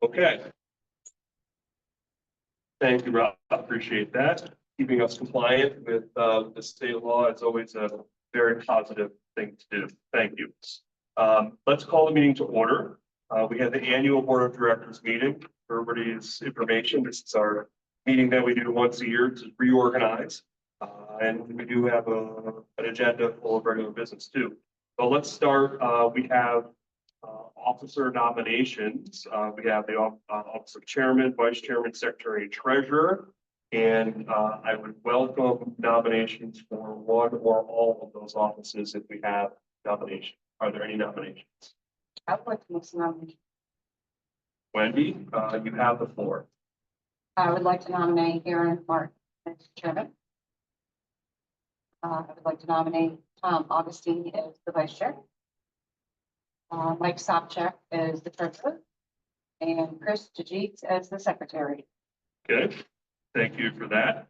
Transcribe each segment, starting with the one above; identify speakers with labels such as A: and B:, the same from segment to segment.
A: Okay. Thank you, Rob. I appreciate that. Keeping us compliant with the state law is always a very positive thing to do. Thank you. Let's call the meeting to order. We have the annual Board of Directors meeting. For everybody's information, this is our meeting that we do once a year to reorganize. And we do have an agenda full of regular business too. So let's start. We have officer nominations. We have the office of chairman, vice chairman, secretary, and treasurer. And I would welcome nominations for one or all of those offices if we have nominations. Are there any nominations?
B: I would like to make some nominations.
A: Wendy, you have the floor.
B: I would like to nominate Aaron Martin as chairman. I would like to nominate Tom Augustine as the vice chair. Mike Sopchak as the treasurer. And Chris Tajits as the secretary.
A: Okay, thank you for that.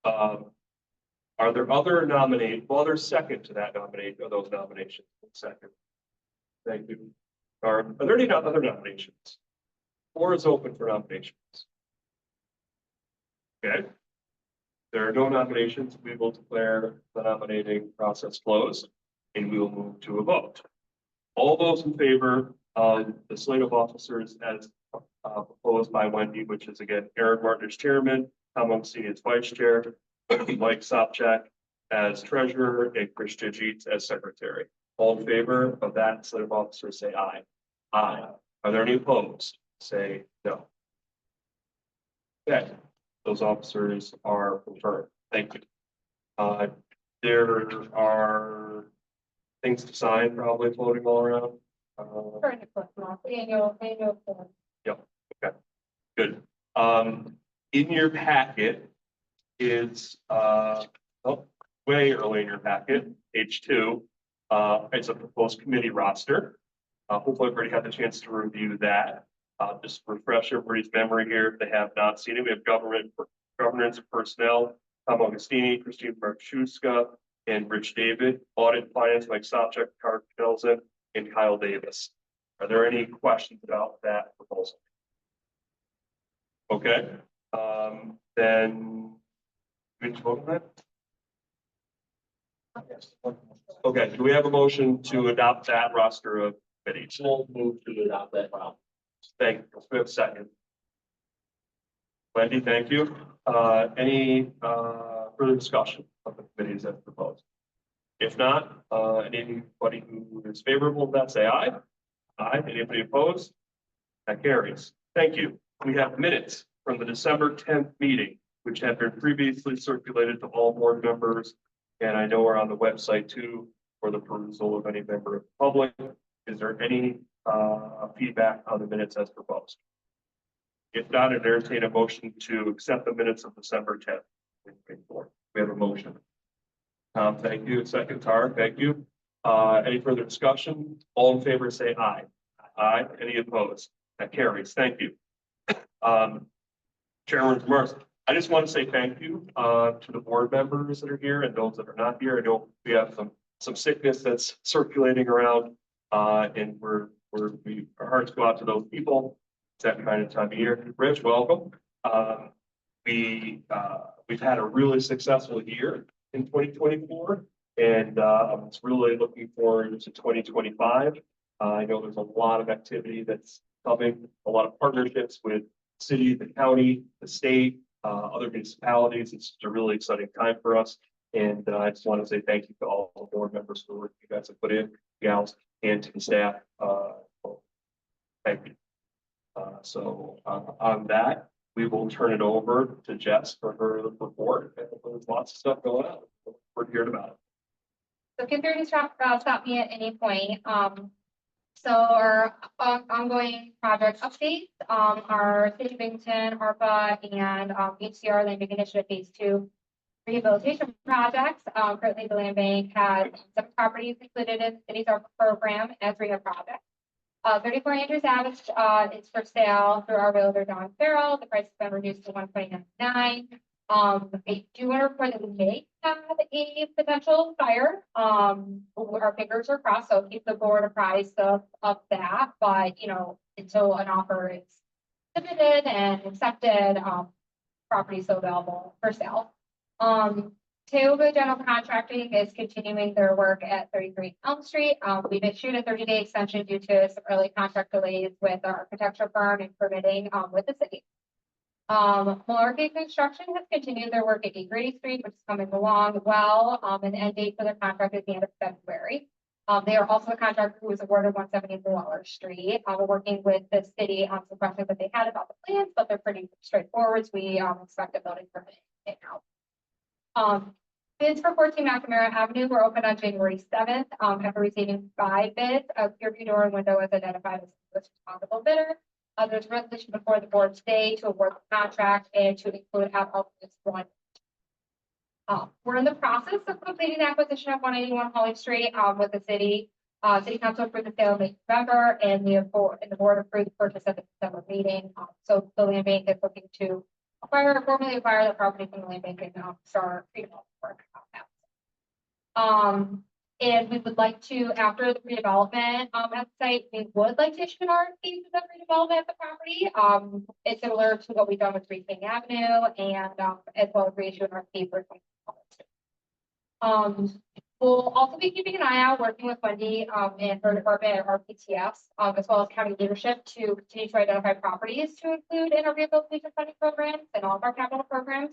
A: Are there other nominations? Well, there's second to that nomination, or those nominations. Second. Thank you. Are there any other nominations? Floor is open for nominations. Okay. There are no nominations. We will declare the nominating process closed and we will move to a vote. All those in favor of the slate of officers as proposed by Wendy, which is again, Aaron Martin as chairman, Tom Augustine as vice chair, Mike Sopchak as treasurer, and Chris Tajits as secretary. All in favor of that slate of officers say aye. Aye. Are there any opposed? Say no. Okay, those officers are confirmed. Thank you. There are things to sign probably floating all around.
B: Annual form.
A: Yep. Okay. Good. In your packet is way early in your packet, page 2. It's a proposed committee roster. Hopefully everybody had the chance to review that. Just refresh everybody's memory here if they have not seen it. We have governance and personnel, Tom Augustine, Christine Marchuska, and Rich David. Audit and finance, Mike Sopchak, Carl Kelsen, and Kyle Davis. Are there any questions about that proposal? Okay. Then we can vote on that. Okay, do we have a motion to adopt that roster of committees?
C: We'll move to adopt that file.
A: Thank you. We have a second. Wendy, thank you. Any further discussion of the committees as proposed? If not, anybody who is favorable to that, say aye. Aye. Anybody opposed? That carries. Thank you. We have minutes from the December 10th meeting, which have been previously circulated to all board members, and I know are on the website too for the perusal of any member of the public. Is there any feedback on the minutes as proposed? If not, I'd entertain a motion to accept the minutes of December 10th. We have a motion. Thank you. Second, Tara, thank you. Any further discussion? All in favor say aye. Aye. Any opposed? That carries. Thank you. Chairman Mars, I just want to say thank you to the board members that are here and those that are not here. I know we have some sickness that's circulating around, and our hearts go out to those people. It's that kind of time of year. Rich, welcome. We've had a really successful year in 2024, and I'm really looking forward to 2025. I know there's a lot of activity that's coming, a lot of partnerships with the city, the county, the state, other municipalities. It's a really exciting time for us. And I just want to say thank you to all the board members for the work you guys have put in, gals, and to the staff. Thank you. On that, we will turn it over to Jess for her report. There's lots of stuff going on. We're hearing about it.
D: So feel free to stop me at any point. So our ongoing project updates, our City of Binghamton, ARPA, and HCR Land Bank Initiative Phase 2 rehabilitation projects. Currently, the Land Bank has 7 properties included in the city's ARPA program as rehab projects. 34 Andrews Ave is for sale through our realtor Don Farrell. The price has been reduced to $1.99. I do want to report that we may have a potential fire. Our fingers are crossed, so keep the board apprised of that. But until an offer is submitted and accepted, property so available for sale. Tioga General Contracting is continuing their work at 33 Elm Street. We've issued a 30-day extension due to some early contract delays with our architecture firm and permitting, with the city. Malarkey Construction has continued their work at 8 Street, which is coming along well, and the end date for their contract is the end of February. They are also the contractor who was awarded 173 Waller Street. We're working with the city on some questions that they had about the plans, but they're pretty straightforward. So we expect a building permit now. Bids for 14 McNamara Avenue were opened on January 7th. After receiving 5 bids, a clear view door and window was identified as the most responsible bidder. There's a resolution before the board today to award the contract and to include alternates 1. We're in the process of completing the acquisition of 181 Holly Street with the city. City council approved the sale in November, and the board approved the purchase at the December meeting. So the land bank is looking to formally acquire the property from the land bank and start redevelopment work on that. And we would like to, after the redevelopment at the site, we would like to issue an RFP for the redevelopment of the property. It's similar to what we've done with Green King Avenue, and as well as reissue an RFP for. We'll also be keeping an eye out, working with Wendy and her department at RPTS, as well as county leadership, to continue to identify properties to include in our rehabilitation funding programs and all of our capital programs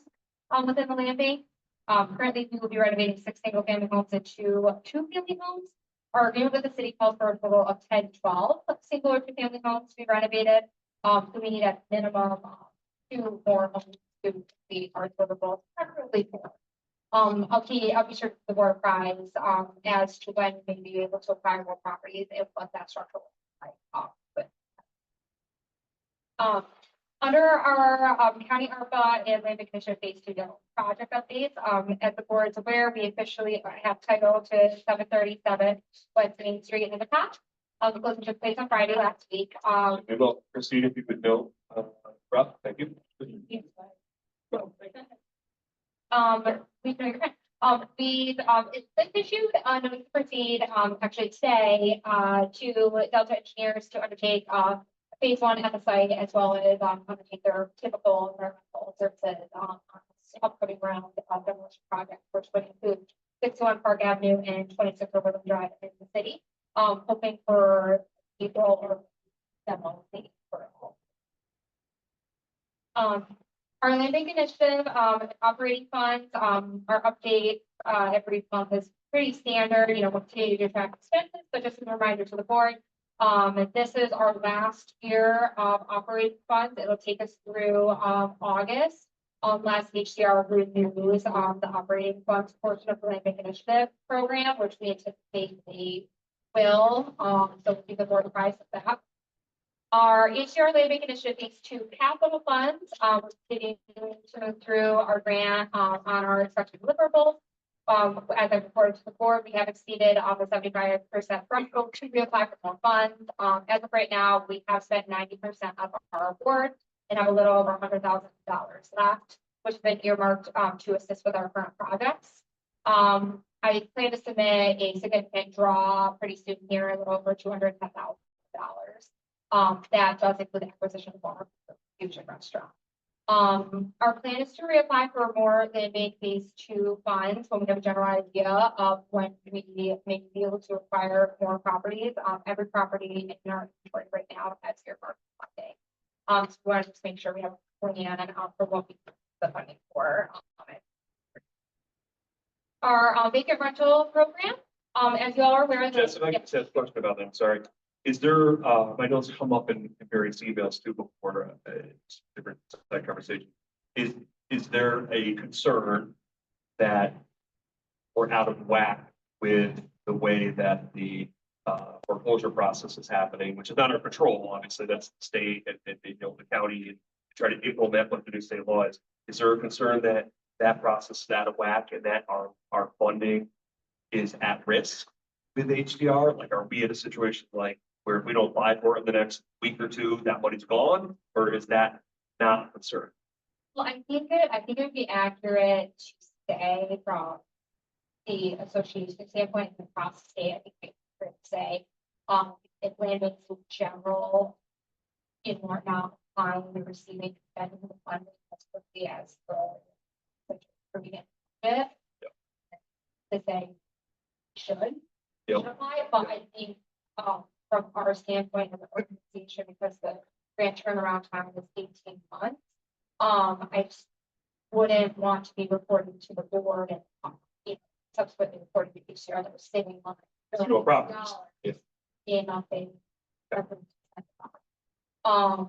D: within the land bank. Currently, we will be renovating 6 single-family homes and 2 two-family homes. Our agreement with the city calls for a total of 10 to 12 single or two-family homes to be renovated. So we need at minimum 2 more homes to be our total, preferably 4. I'll be sure to the board apprised as to when we may be able to acquire more properties and what that structure looks like. Under our county ARPA and Land Commission Phase 2 project updates, as the board is aware, we officially have title to 737 West Main Street in the patch. The closing took place on Friday last week.
A: We will proceed if you could note, Rob, thank you. It's been issued notice to proceed actually today to Delta Engineers to undertake phase 1 at the site, as well as undertake their typical environmental services on this upcoming round of demolition project, which would include 61 Park Avenue and 26 Overland Drive in the city. Hoping for April or demo for our land bank initiative, operating funds, our update every month is pretty standard, we'll continue to track expenses, but just a reminder to the board, this is our last year of operating funds. It'll take us through August, unless HDR renews the operating funds portion of the land bank initiative program, which we anticipate they will. So keep the board apprised of that. Our HDR land bank initiative takes 2 capital funds. Continuing to move through our grant on our expected deliverables. As I reported to the board, we have exceeded the 75% threshold to reapply for more funds. As of right now, we have spent 90% of our award and have a little over $100,000 left, which has been earmarked to assist with our current projects. I plan to submit a significant draw pretty soon here, a little over $210,000. That does include the acquisition of our fusion restaurant. Our plan is to reapply for more land bank phase 2 funds when we have a general idea of when we may be able to acquire more properties. Every property in our inventory right now has earmarked funding. So we want to just make sure we have a plan for what we need the funding for. Our vacant rental program, as you all are aware, Jess, if I could just ask a question about that, I'm sorry. Is there, I know it's come up in various emails too before different side conversation. Is there a concern that we're out of whack with the way that the foreclosure process is happening, which is not our control, obviously, that's the state and the county, and try to implement what the new state law is. Is there a concern that that process is out of whack and that our funding is at risk with HDR? Like, are we in a situation like where if we don't apply for it in the next week or 2, that money's gone, or is that not a concern?
D: Well, I think it would be accurate to say from the association standpoint and across the state, I think we could say if land banks in general, now applying and receiving spending the funding as quickly as the approving it. To say should
A: Yep.
D: apply, but I think from our standpoint of the organization, because the grant turnaround time is 18 months, I just wouldn't want to be reporting to the board and subsequently reporting to PCR that we're saving money.
A: No problem. Yeah.
D: In nothing.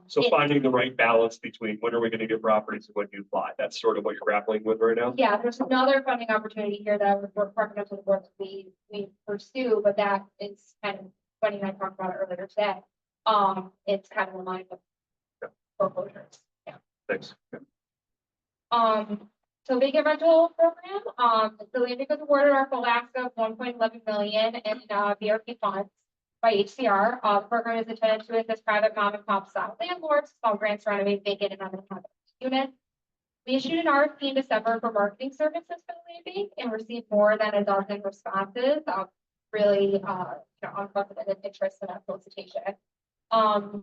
A: So
D: it-
A: finding the right balance between when are we gonna get properties and when you apply, that's sort of what you're grappling with right now?
D: Yeah, there's another funding opportunity here that we're partnering up with the board that we pursue, but that is kind of, Bunny and I talked about it earlier today. It's kind of in line with foreclosures. Yeah.
A: Thanks.
D: So vacant rental program, the land was awarded our full ask of 1.11 million in VRP funds by HCR. The program is intended to assist private mom and pop style landlords, small grants to renovate vacant and uninhabited units. We issued an RFP in December for marketing services for the land bank and received more than a dozen responses. Really, unprecedented interest in that solicitation. Rob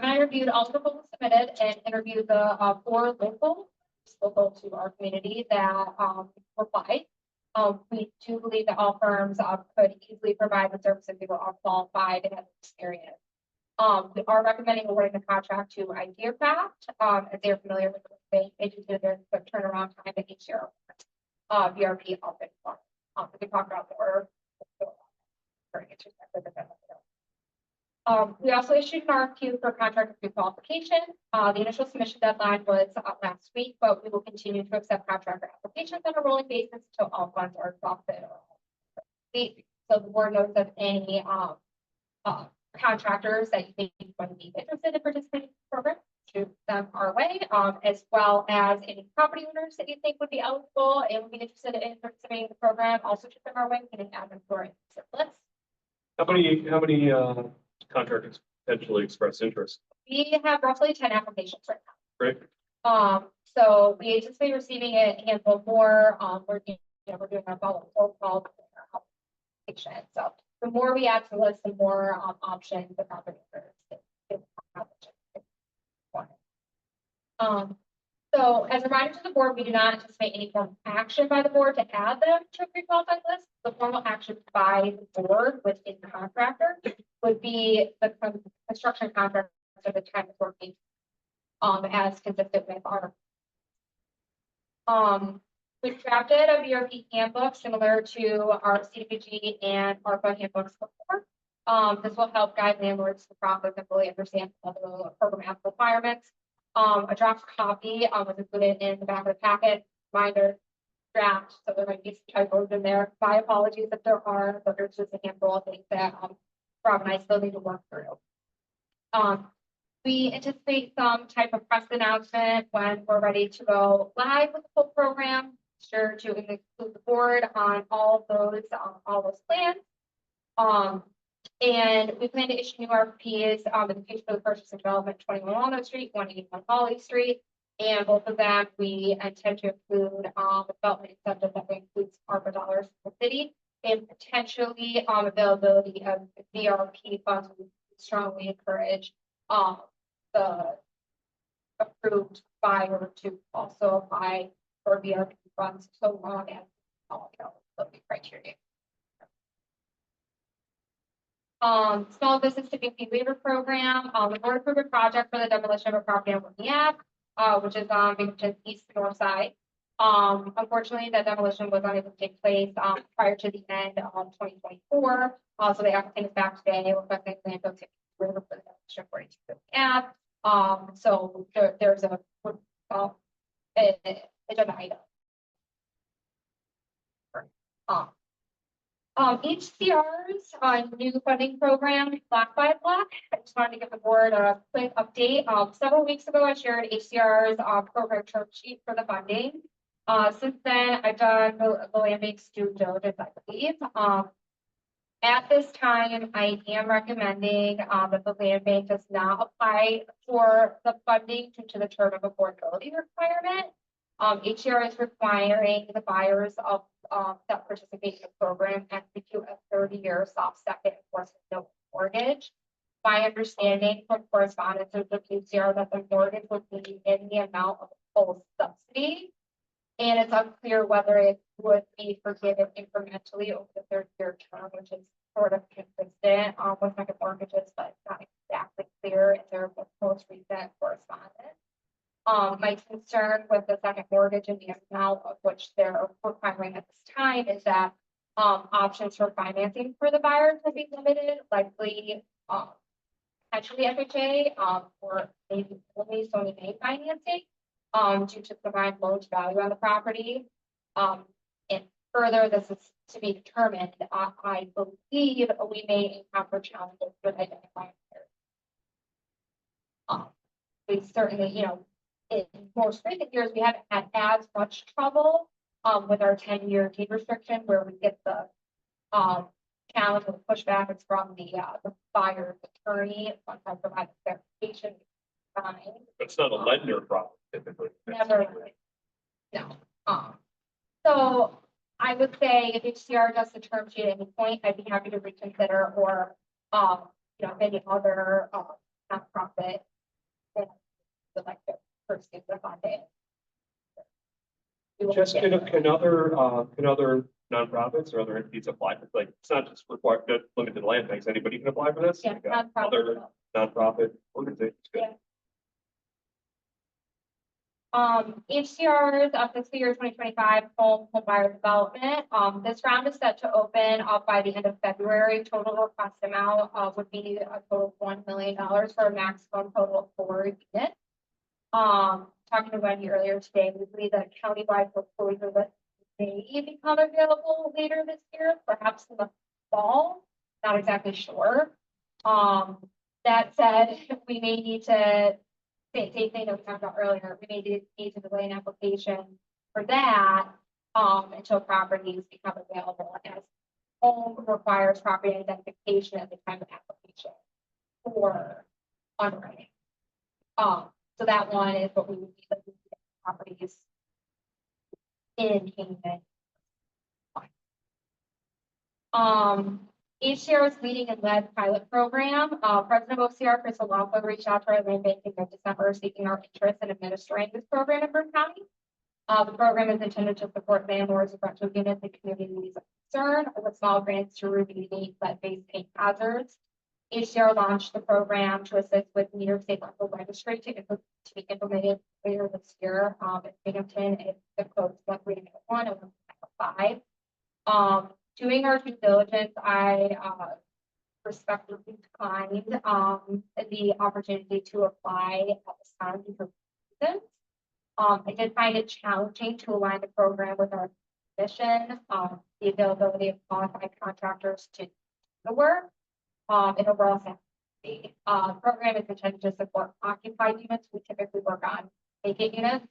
D: and I reviewed all the proposals submitted and interviewed the 4 local to our community that replied. We do believe that all firms could easily provide the services. People are qualified and have experience. We are recommending awarding the contract to IdeaCraft, as they are familiar with the bank. They do their quick turnaround time at each year. VRP often. We can talk about more. We also issued an RFQ for contract pre-qualification. The initial submission deadline was last week, but we will continue to accept contractor applications on a rolling basis until all funds are exhausted. So the board knows of any contractors that you think might be interested in participating in the program, shoot them our way, as well as any property owners that you think would be eligible and would be interested in participating in the program, also shoot them our way. We can add them to our list.
A: How many contractors potentially express interest?
D: We have roughly 10 applications right
A: Great.
D: now. So we anticipate receiving a handful more. We're doing our follow application. So the more we add to the list, the more options the property owners. So as a reminder to the board, we do not anticipate any form of action by the board to add them to a pre-qualified list. The formal action by the board within the contractor would be the construction contract at the time of working as consistent with our. We've drafted a VRP handbook similar to our CDBG and ARPA handbooks before. This will help guide landlords to process and fully understand the program requirements. A draft copy was included in the back of the packet, reminder draft, so there might be some typos in there. My apologies if there are, but there's just a handful of things that Rob and I still need to work through. We anticipate some type of press announcement when we're ready to go live with the full program. Sure to include the board on all those plans. And we plan to issue new RFPs in the future for the purchase and development 21 Walnut Street, 181 Holly Street. And both of them we intend to include development incentives that includes ARPA dollars for the city and potentially availability of VRP funds. We strongly encourage the approved buyer to also apply for VRP funds so long as all eligibility criteria. Small business tipping fee waiver program. The board approved a project for the demolition of a property on Broome Ave, which is on Binghamton's east north side. Unfortunately, that demolition was unable to take place prior to the end of 2024. So the applicant is back today requesting landfill tipping waiver for the demolition of 42 Ave. So there's a agenda item. HCR's new funding program, Block by Block. I just wanted to give the board a quick update. Several weeks ago, I shared HCR's program term sheet for the funding. Since then, I've done the land bank's due diligence, I believe. At this time, I am recommending that the land bank does not apply for the funding due to the term of affordability requirement. HCR is requiring the buyers of that participate in the program execute a 30-year soft second enforcement note mortgage. my understanding from correspondence with the PCR that the mortgage would be in the amount of full subsidy. And it's unclear whether it would be forgiven incrementally over the 3rd-year term, which is sort of consistent with second mortgages, but not exactly clear in their most recent correspondence. My concern with the second mortgage and the amount of which they're requiring at this time is that options for financing for the buyers will be limited, likely potentially FHA or maybe only Sony May financing due to combined loan to value on the property. And further, this is to be determined. I believe we may encounter challenges with identifying buyers. We certainly, in most recent years, we haven't had as much trouble with our 10-year deed restriction where we get the challenge with pushback. It's from the buyer's attorney. Once I provide clarification, fine.
A: It's not a lender problem typically.
D: Never. No. So I would say if HCR does the term sheet at any point, I'd be happy to reconsider or, any other nonprofit that would like to pursue the funding.
A: Just can other nonprofits or other entities apply for, like, it's not just required to limited land banks, anybody can apply for this?
D: Yeah,
A: Like, other
D: nonprofit.
A: nonprofit organizations.
D: Yeah. HCR's fiscal year 2025 home buyer development. This round is set to open up by the end of February. Total request amount would be a total of $1 million for a maximum total of 4 units. Talking to Wendy earlier today, we believe that a countywide foreclosure list may become available later this year, perhaps in the fall. Not exactly sure. That said, we may need to. Same thing that we talked about earlier, we may need to delay an application for that until properties become available, as home requires property identification at the time of application for underwriting. So that one is what we would be looking at properties in Canaan. HCR's leading and led pilot program. President of OCR, Chris Alonso, reached out to our land bank in December seeking our interest in administering this program in Broome County. The program is intended to support landlords of rental units and communities of concern with small grants to remediate lead-based paint hazards. HCR launched the program to assist with New York State Rental Registry to be implemented later this year. In Binghamton, it's the codes 1391 and 155. Doing our due diligence, I respectfully declined the opportunity to apply at this time for reasons. I did find it challenging to align the program with our mission, the availability of qualified contractors to do the work, and overall safety. The program is intended to support occupied units. We typically work on vacant units.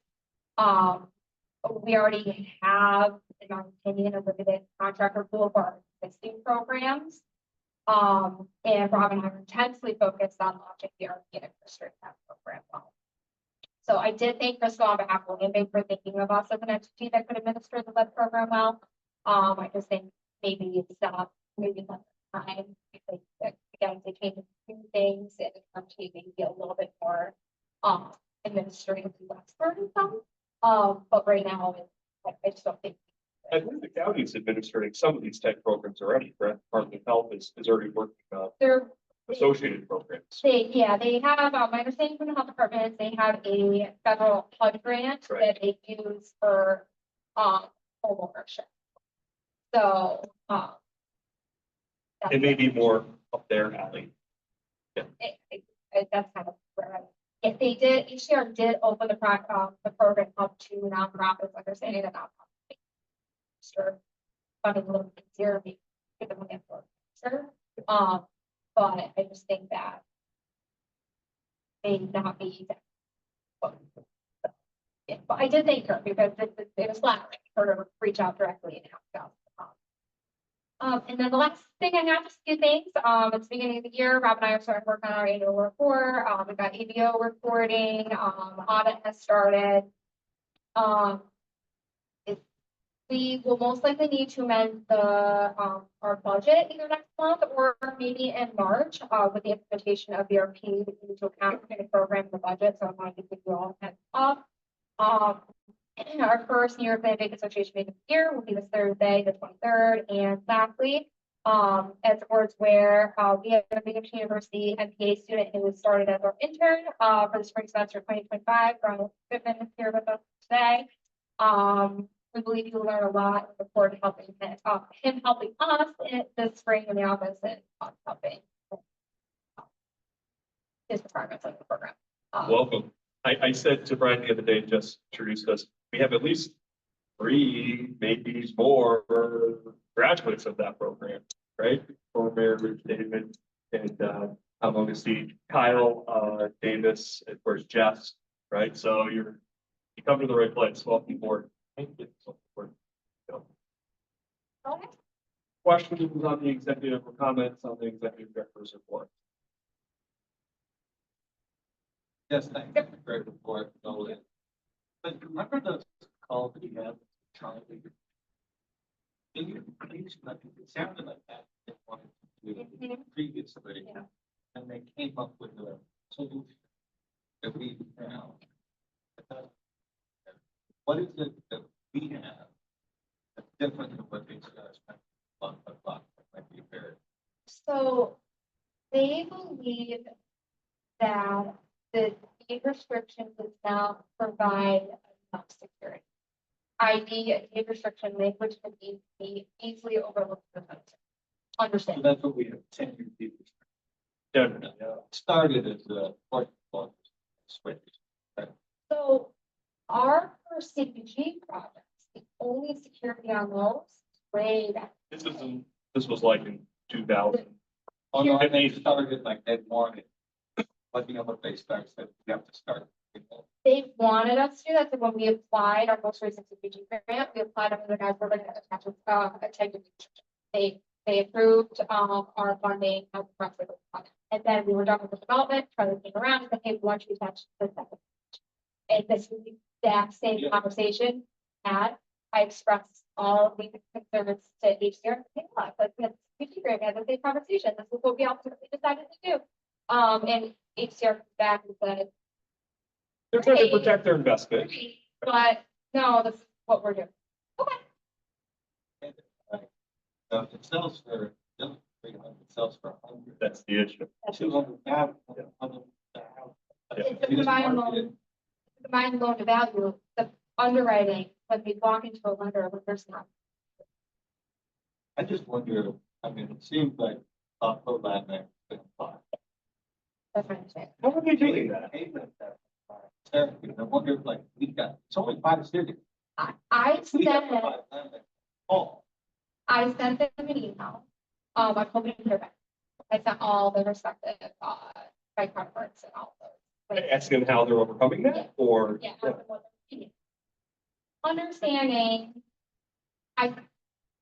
D: We already have, in my opinion, a limited contractor pool for our existing programs. And Rob and I are intensely focused on launching the organic restrict that program well. So I did thank Crystal on behalf of Land Bank for thinking of us as an entity that could administer the lead program well. I just think maybe it's maybe not time. Because again, they change a few things and it's actually maybe a little bit more administratively less burdensome. But right now, I just don't think.
A: I think the county is administering some of these type programs already, correct? Department of Health is already working on
D: They're
A: associated programs.
D: they have, my understanding from the health department is they have a federal HUD grant
A: Right.
D: that they use for home ownership. So
A: It may be more up their alley.
D: that's kind of where if they did, HCR did open the program up to nonprofits, understanding that nonprofits sure funding a little bit easier, get them in for sure. But I just think that may not be that. Yeah, but I did thank her because it was flattering for her to reach out directly and ask us. And then the last thing I have, just a few things. At the beginning of the year, Rob and I are starting to work on our annual report. We've got ABO reporting, audit has started. we will most likely need to amend our budget either next month or maybe in March, with the implementation of ERP into account in the program and the budget, so I wanted to give you all a heads up. Our first New York Land Bank Association meeting of the year will be this Thursday, the 23rd, and lastly, as towards where, we have a Binghamton University MPA student who was started as our intern, for the spring semester 2025, from Goodman is here with us today. We believe you'll learn a lot and look forward to helping him helping us this spring in the office and us helping his requirements of the program.
A: Welcome. I said to Brian the other day, just introduced us, we have at least 3, maybe more graduates of that program, right? Mayor Rich David and Augustine, Kyle Davis, and of course Jess, right? So you come to the right place. Welcome aboard. Thank you.
D: Okay.
A: Questions on the executive or comments on the executive director's report?
C: Yes, thank you. Great report, Nolan. But remember the call that you had with Charlie? Can you please, like, it sounded like that, they wanted to do it previously,
D: Yeah.
C: and they came up with a solution that we now. What is it that we have that's different than what these guys spent on the clock? Might be fair.
D: So they believe that the deed restriction does not provide enough security. ID and deed restriction language can be easily overlooked.
C: So
D: Understand?
C: that's what we have 10-year people.
A: Definitely.
C: Started as a part of switch.
D: So our first CPG projects, the only security on those is way back.
A: This was like in 2000.
C: Oh, no, and they started like they wanted, but you know what they start said, you have to start.
D: They wanted us to do that, so when we applied our most recent CPG grant, we applied under the guys were going to attach a technical. They approved our funding as the rest of the project. And then we were done with the development, Charlie came around and said, hey, we want you to attach the second. And this was the exact same
C: Yeah.
D: conversation had. I expressed all of these concerns to HCR. But we had CPG grant, we had the same conversation. This is what we ultimately decided to do. And HCR comes back and said,
A: They're trying to protect their investment.
D: "Great, but no, this is what we're doing." Okay.
C: So it sells for, 300, it sells for 100.
A: That's the issue.
C: 200,000.
D: It's a combined loan to value, the underwriting, when we walk into a lender, when there's not.
C: I just wonder, I mean, it seems like thoughtful land bank has been applied.
D: That's what I'm saying.
A: How are they doing that?
C: I wonder if like, it's only 5 cities.
D: I
C: We have
D: sent,
C: 5 land banks. Oh,
D: I sent them an email. I told them to hear back. I sent all the respective, by conference and all of those.
A: Asking how they're overcoming that, or?
D: Yeah. Understanding, I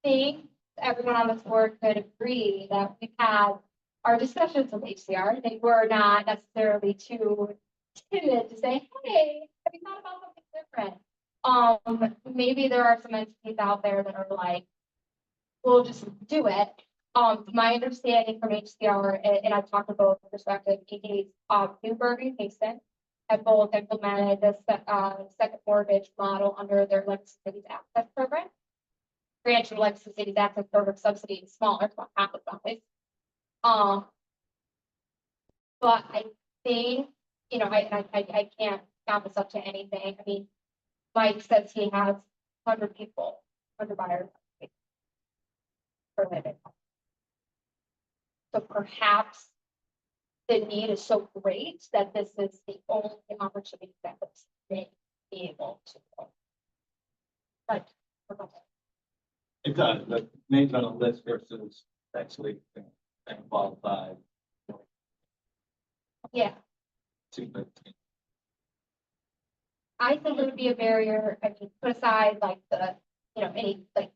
D: think everyone on this board could agree that we've had our discussions with HCR. They were not necessarily too timid to say, hey, have you thought about something different? Maybe there are some entities out there that are like, we'll just do it. My understanding from HCR, and I've talked to both prospective entities, Newburgh and Kingston have both implemented this second mortgage model under their Legacy Cities Access Program. Granted, Legacy Cities Access Program subsidy is smaller, it's about half the size. But I think, you know, I can't count this up to anything. I mean, Mike says he has 100 people, 100 buyers. Permitted. So perhaps the need is so great that this is the only opportunity that they be able to. But.
C: it does, but names on a list versus actually being qualified.
D: Yeah,
C: Seems like
D: I think it would be a barrier. I mean, put aside like the, you know, any like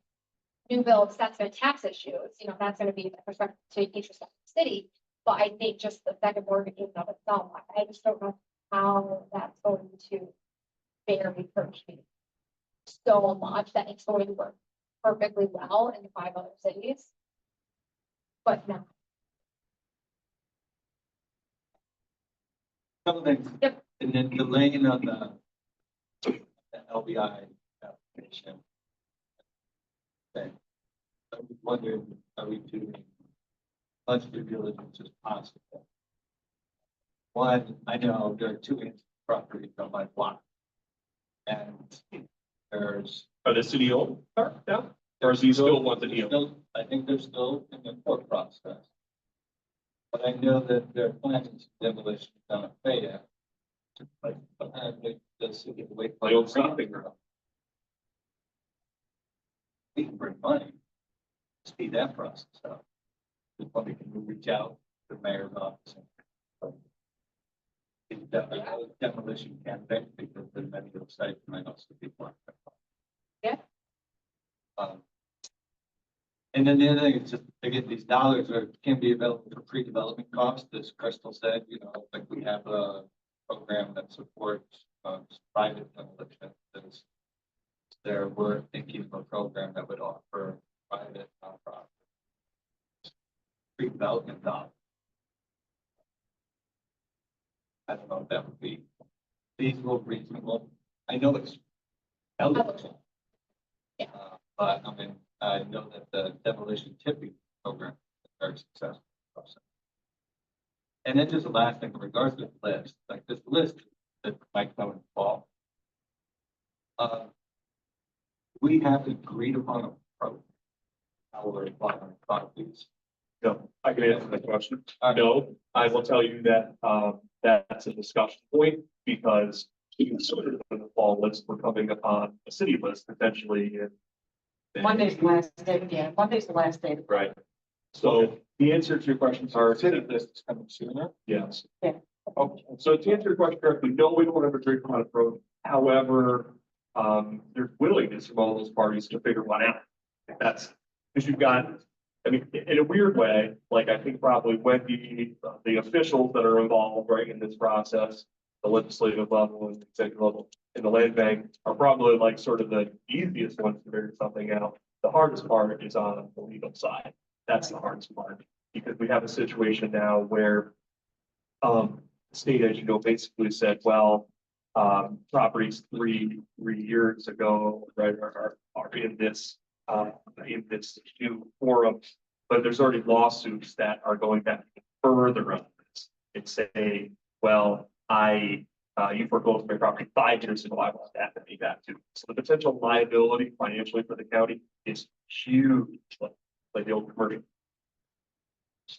D: new build assessment tax issues, you know, that's going to be the perspective to each respective city. But I think just the second mortgage in and of itself, I just don't know how that's going to vary per community. so much that it's going to work perfectly well in 5 other cities. But no,
C: Couple things.
D: Yep.
C: And then delaying on the LBI application. Okay. I'm wondering, are we doing much due diligence as possible? One, I know there are 2 inch properties on my block. And there's.
A: Are the city owned? Yeah. Or is he still one that he owns?
C: I think they're still in the court process. But I know that they're planning demolition down at Fayette. Like, apparently, the city of Wake.
A: My old stopping ground.
C: We can bring money. Speed that process up. We probably can reach out to the mayor's office. Demolition campaign, because the many of the sites might also be blocked.
D: Yeah.
C: And then the other thing is just, again, these dollars can be available for pre-development costs, as Crystal said, you know, like we have a program that supports, private demolition. We're thinking of a program that would offer private nonprofit pre-development dollars. I don't know if that would be feasible, reasonable. I know it's eligible.
D: Yeah.
C: But I mean, I know that the demolition tipping program is very successful. And then just the last thing in regards to the list, like this list that might come in fall. We have agreed upon a program. How we're applying properties.
A: No, I can answer that question.
C: All right.
A: No, I will tell you that, that's a discussion point because sort of in the fall list, we're coming upon a city list potentially.
B: Monday's the last day, yeah, Monday's the last day.
A: Right. So the answer to your question are,
C: City list is coming sooner.
A: yes.
B: Yeah.
A: Okay, so to answer your question correctly, no, we don't have a great plan approach. However, there's willingness from all those parties to figure one out. That's because you've got, I mean, in a weird way, like I think probably when the officials that are involved right in this process, the legislative level and the executive level in the land bank are probably like sort of the easiest ones to figure something out. The hardest part is on the legal side. That's the hardest part because we have a situation now where the state, as you know, basically said, well, properties three years ago, right, are in this new forum, but there's already lawsuits that are going back further on this. It's saying, well, you foreclosed my property 5 years ago, I want that to be back too. So the potential liability financially for the county is huge, like the old commercial.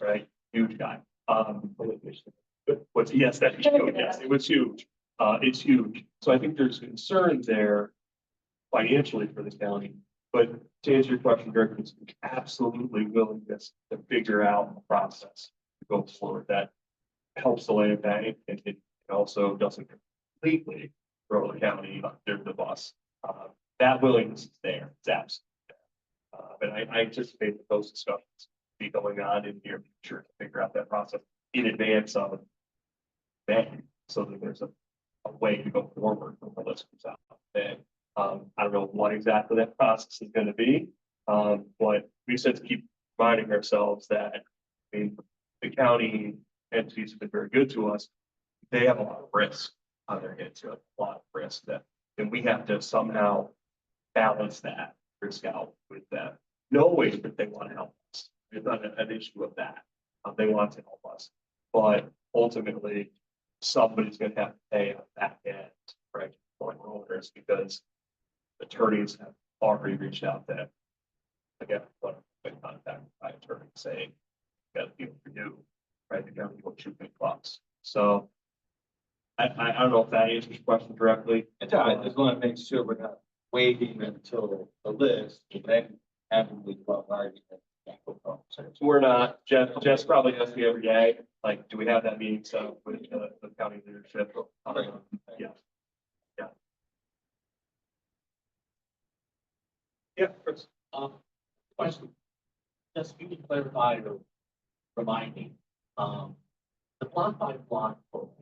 A: Right, huge guy. What's yes, that yes, it was huge. It's huge. So I think there's concern there financially for the county. But to answer your question, Greg, it's absolutely willingness to figure out the process to go forward that helps the land bank and it also doesn't completely throw the county under the bus. That willingness is there. It's absolutely there. And I anticipate that those discussions will be going on in the near future to figure out that process in advance of that, so that there's a way to go forward when the list comes out. And I don't know what exactly that process is going to be, but we said to keep reminding ourselves that, I mean, the county entities have been very good to us. They have a lot of risk on their hands, a lot of risk that, and we have to somehow balance that risk out with them, knowing that they want to help us. It's not an issue of that. They want to help us, but ultimately somebody's going to have to pay on that end, right? For owners, because attorneys have already reached out to them. Again, but been contacted by attorneys saying, got to deal for you, right? The county will shoot big bucks. So I don't know if that answers your question directly.
C: It's all right. I just want to make sure we're not waiting until the list, and then having the 12 arguments.
A: We're not, Jess probably asks me every day, like, do we have that meeting? So with the county leadership. Yeah. Yeah. Yeah, Chris.
E: Question. Just you can clarify or remind me, the block by block program.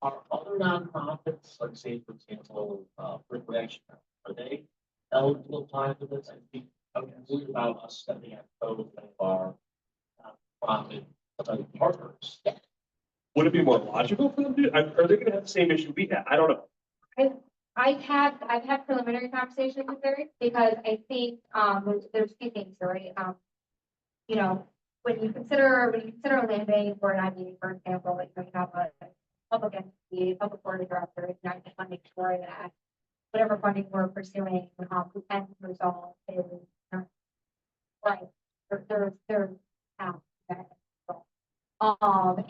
E: Are other nonprofits, like say, for example, Brick Reaction, are they eligible to apply for this? I think, I'm worried about us stepping at both of our profit partners.
A: Would it be more logical for them to, are they gonna have the same issue we had? I don't know.
D: I've had preliminary conversations with her because I think, there's two things, right? You know, when you consider a land bank or an IB, for example, like you have a public entity, public board of directors, and I just want to make sure that whatever funding we're pursuing, the end result is, right, they're,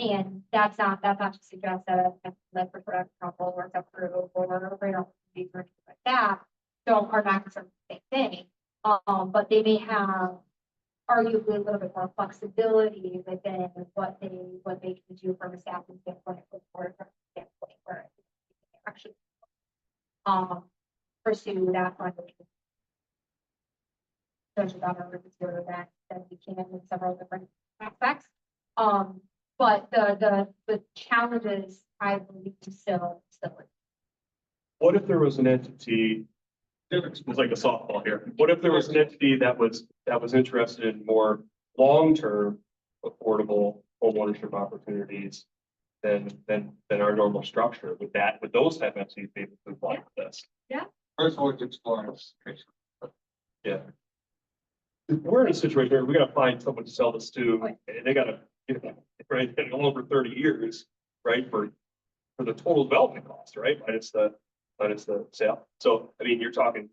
D: and that's not to suggest that like for product couple or approve or radar opportunities or anything like that are not concerned with the same thing. But they may have arguably a little bit more flexibility within what they can do from a staffing standpoint or from a standpoint where they actually pursue that funding. Such a better zero that we can in several different aspects. But the challenges I believe still.
A: What if there was an entity, it's like a softball here. What if there was an entity that was interested in more long-term affordable homeownership opportunities than our normal structure? Would those type of entities be able to apply for this?
C: First of all, it's exploring.
A: Yeah. We're in a situation where we gotta find someone to sell this to, and they gotta, right, and over 30 years, right, for the total development cost, right? Minus the sale. So, I mean, you're talking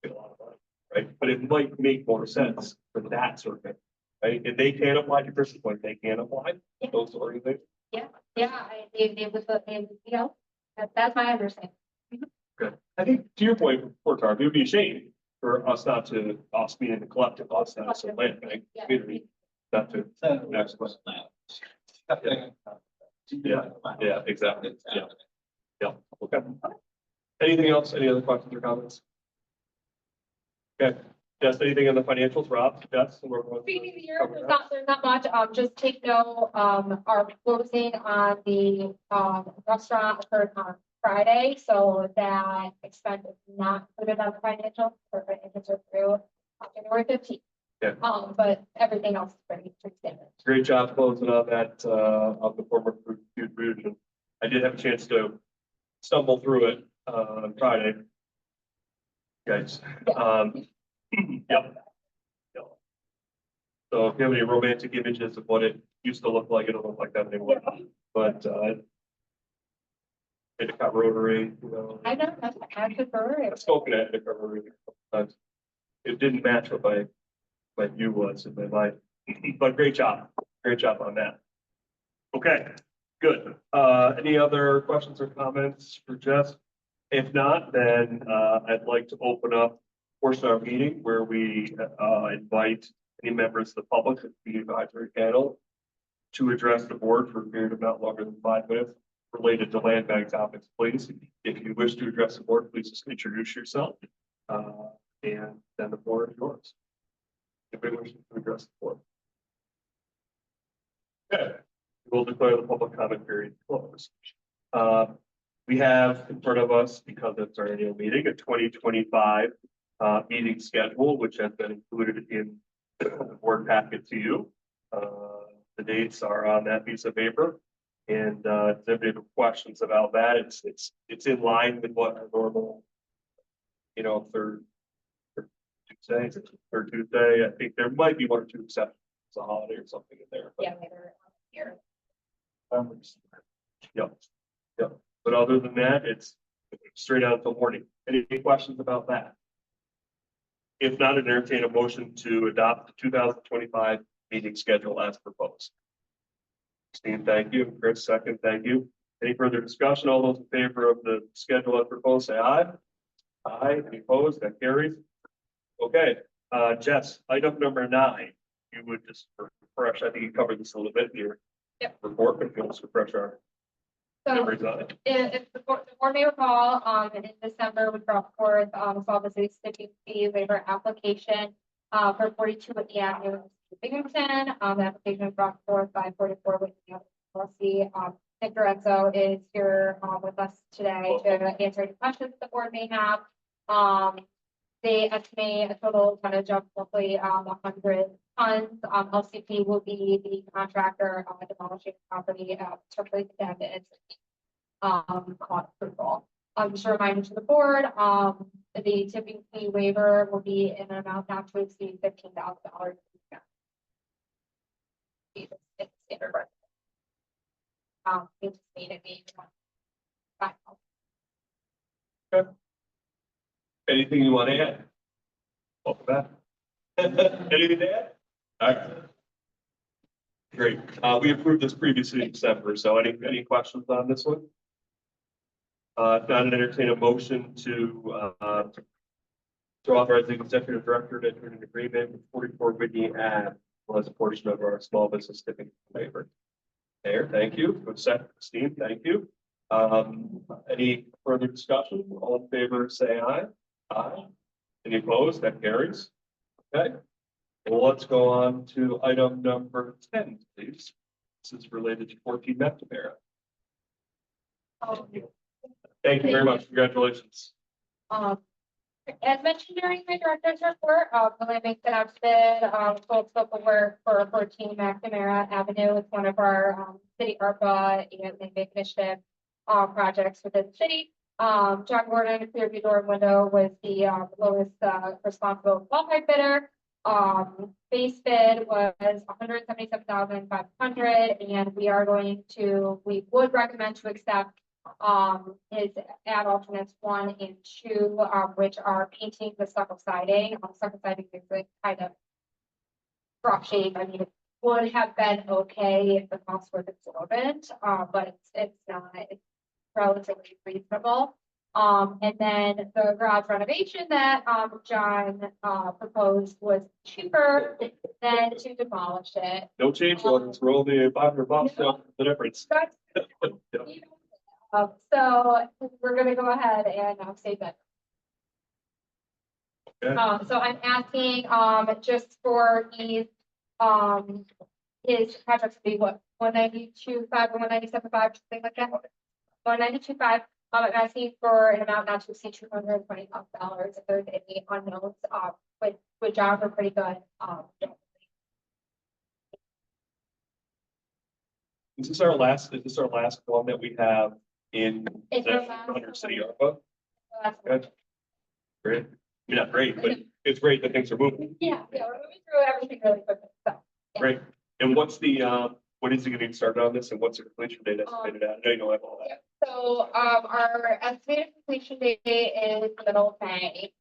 A: a lot of money, right? But it might make more sense for that sort of thing, right? And they can apply to Chris's point, they can apply to those organizations.
D: They would, you know, that's my understanding.
A: Good. I think to your point, Portar, it would be a shame for us not to, us being the collective, us not as a land bank community, not to. Next question. Yeah, exactly. Yeah, okay. Anything else? Any other questions or comments? Okay, Jess, anything on the financials, Rob, Jess?
D: Beginning of the year, there's not much, just take note, our closing on the, restaurant occurred on Friday, so that expense is not included on the financial, or financials are through January 15th.
A: Yeah.
D: But everything else is pretty standard.
A: Great job closing on that, of the former food bridge. And I did have a chance to stumble through it, on Friday. Guys, yep. So if you have any romantic images of what it used to look like, it don't look like that anymore. But, Endicott Rotary, you know.
D: I know, that's I prefer
A: I've
D: it.
A: spoken at Endicott Rotary a couple times. It didn't match what my view was in my mind, but great job on that. Okay, good. Any other questions or comments for Jess? If not, then, I'd like to open up portion of our meeting where we, invite any members of the public to the advisory panel to address the board for a period of not longer than 5 minutes related to land bank topics, please. If you wish to address the board, please just introduce yourself. And then the floor is yours. If you wish to address the board. Okay, we'll declare the public comment period closed. We have in front of us, because it's our annual meeting, a 2025 meeting schedule, which has been included in the board packet to you. The dates are on that piece of paper. And if there have questions about that, it's in line with what our normal, you know, third Tuesday. I think there might be one or two exceptions. It's a holiday or something in there. But,
D: Yeah, later here.
A: Yep. But other than that, it's straight out until morning. Any questions about that? If not, I'd entertain a motion to adopt the 2025 meeting schedule as proposed. Steve, thank you. Chris, second, thank you. Any further discussion? All those in favor of the schedule as proposed, say aye. Aye. Any opposed? That carries. Okay, Jess, item number 9. You would just refresh. I think you covered this a little bit here.
D: Yep.
A: Report, but if you'll just refresh our
D: So
A: memories on it.
D: if the board may recall, in December, we brought forth, solve the city's sticking fee waiver application, for 42 Whitney Avenue, Binghamton. The application was brought forth by 44 Whitney policy. Nick Lorenzo is here, with us today to answer any questions the board may have. They estimate a total tonnage of roughly 100 tons. LCP will be the contractor demolishing property, particularly the damage. On approval. Just a reminder to the board, the tipping fee waiver will be in an amount not to exceed $15,000. It's standard. It's needed being.
A: Anything you want to add? Welcome back. Anything to add? All right. Great. We approved this previously in December, so any questions on this one? If not, entertain a motion to authorize the executive director to enter an agreement with 44 Whitney Ave as a portion of our small business tipping waiver. There, thank you. Good second, Christine, thank you. Any further discussion? All in favor, say aye. Aye. Any opposed? That carries. Okay. Well, let's go on to item number 10, please. This is related to 14 McNamara. Thank you very much. Congratulations.
D: As mentioned during my director's report, when I make the announcement, full scope of work for 14 McNamara Avenue. It's one of our city ARPA and Big Initiative projects within the city. John Gordon, Clearview Door and Window was the lowest responsible qualified bidder. Base bid was $177,500, and we would recommend to accept his add alternates 1 and 2, which are painting the stucco siding. Stucco siding is like kind of rough shape. I mean, it would have been okay if the cost was absorbent, but it's not. It's relatively reasonable. And then the garage renovation that John proposed was cheaper than to demolish it.
A: No change orders. We're only $500
D: No.
A: the difference.
D: That's, so we're gonna go ahead and save that.
A: Okay.
D: So I'm asking just for these his projects to be what 192.5 or 197.5, something like that. 192.5. I'm asking for an amount not to exceed $220,000. If there's any unknowns, with John, we're pretty good.
A: Is this our last one that we have in
D: It's our last
A: under
D: one.
A: city ARPA? Good. Great. I mean, not great, but it's great that things are moving.
D: Yeah, we're moving through everything really quickly. So yeah.
A: Great. And what's the, when is it getting started on this and what's the completion date estimated at? I know you don't have all that.
D: So our estimated completion date is the middle of May.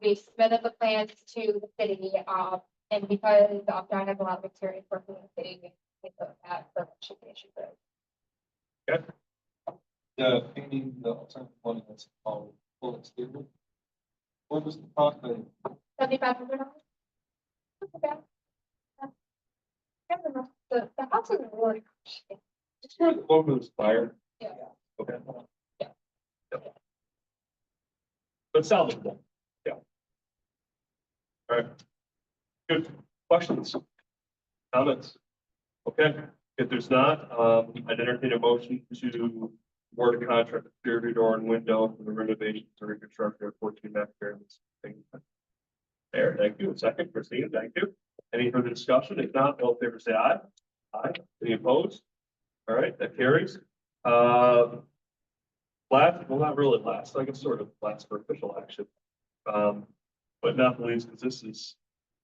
D: We submitted the plans to the city, and because John has a lot of experience working in the city, we put that for should be issued.
A: Okay.
C: The painting, the alternative one that's called full exterior. What was the cost of it?
D: $7,500. The house is really.
A: It's where the one was fired.
D: Yeah.
A: Okay.
D: Yeah.
A: Yep. But salvageable. Yeah. All right. Good. Questions? Comments? Okay. If there's not, I'd entertain a motion to award a contract with Clearview Door and Window for the renovation to reconstruct of 14 McNamara. There, thank you. Second, Christina, thank you. Any further discussion? If not, all in favor, say aye. Aye. Any opposed? All right, that carries. Last, well, not really last, I guess sort of last for official action. But not least, because this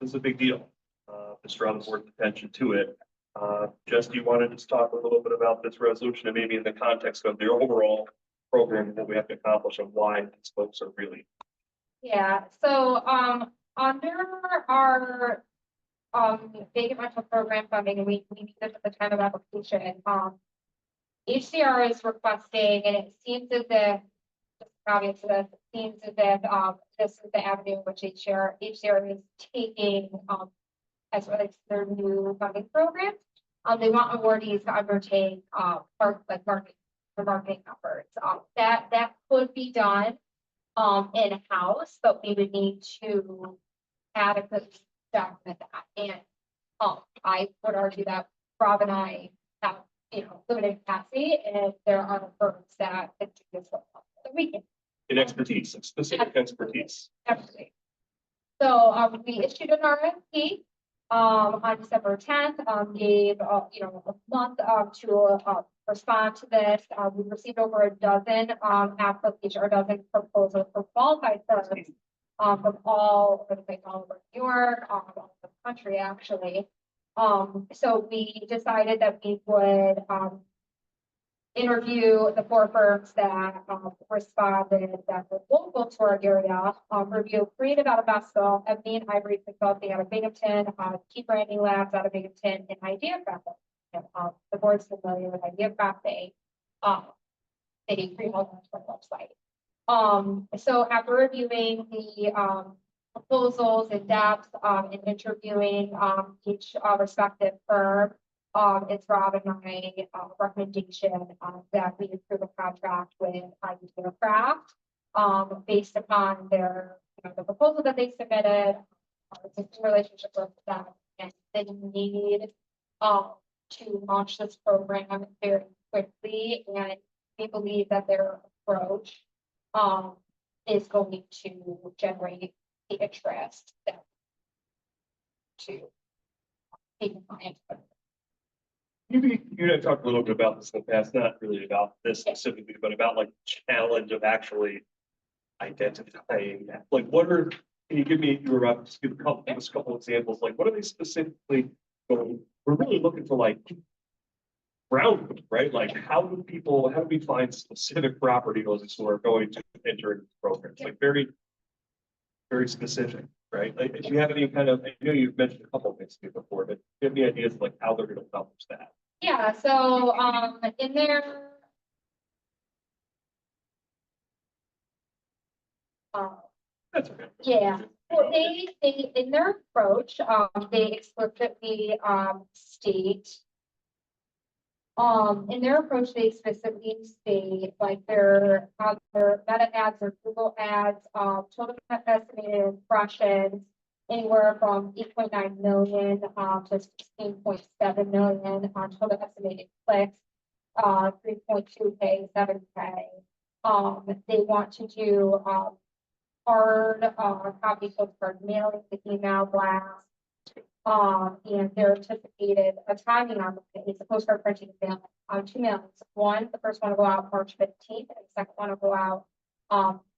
A: is a big deal. Just draw the board's attention to it. Jess, do you want to just talk a little bit about this resolution and maybe in the context of the overall program and what we have to accomplish and why these folks are really.
D: Yeah, so under our vacant rental program funding, and we need this at the time of application. HCR is requesting, and it seems as if, just obvious to this, it seems as if this is the avenue which HCR is taking as relates to their new funding program. They want awardees to undertake marketing efforts. That could be done in-house, but we would need to adequately document that. And I would argue that Rob and I have, limited capacity, and there are firms that can do this. So we can
A: In expertise, like specific expertise.
D: Absolutely. So, we issued an RFP, on December 10th, gave, a month, to, respond to this. We received over a dozen, applications, or a dozen proposals for qualified firms, from all over the place, all over New York, all over the country, actually. So we decided that we would, interview the 4 firms that responded that were local to our area, review Creative out of Boston, Ebony and Ivory Consulting out of Binghamton, Key Branding Labs out of Binghamton, and Idea Crafting. The board's familiar with Idea Crafting. They create all the website. So after reviewing the proposals in depth, and interviewing each respective firm, it's Rob and my recommendation that we approve a contract with Idea Craft, based upon their, the proposal that they submitted, existing relationship with them, and the need to launch this program very quickly. And we believe that their approach is going to generate the interest that to take clients.
A: Maybe you had talked a little bit about this in the past, not really about this specifically, but about like challenge of actually identifying that. Like, what are, can you give me just give us a couple examples? Like, what are they specifically going? We're really looking for like ground, right? Like, how do we find specific property owners who are going to enter into programs? Like very, very specific, right? Like, if you have any kind of, I know you've mentioned a couple of things to me before, but do you have any ideas of like how they're going to accomplish that?
D: Yeah, so in their
A: That's okay.
D: yeah, well, they in their approach, they explicitly state in their approach, they specifically state like their meta ads or Google ads, total estimated impressions anywhere from 8.9 million to 16.7 million on total estimated clicks, 3.2K, 7K. They want to do hard copy postcard mailing, the email blast. And they're anticipated a timing on it's a postcard printing mailing on 2 mailings. One, the first one will go out March 15th, and the second one will go out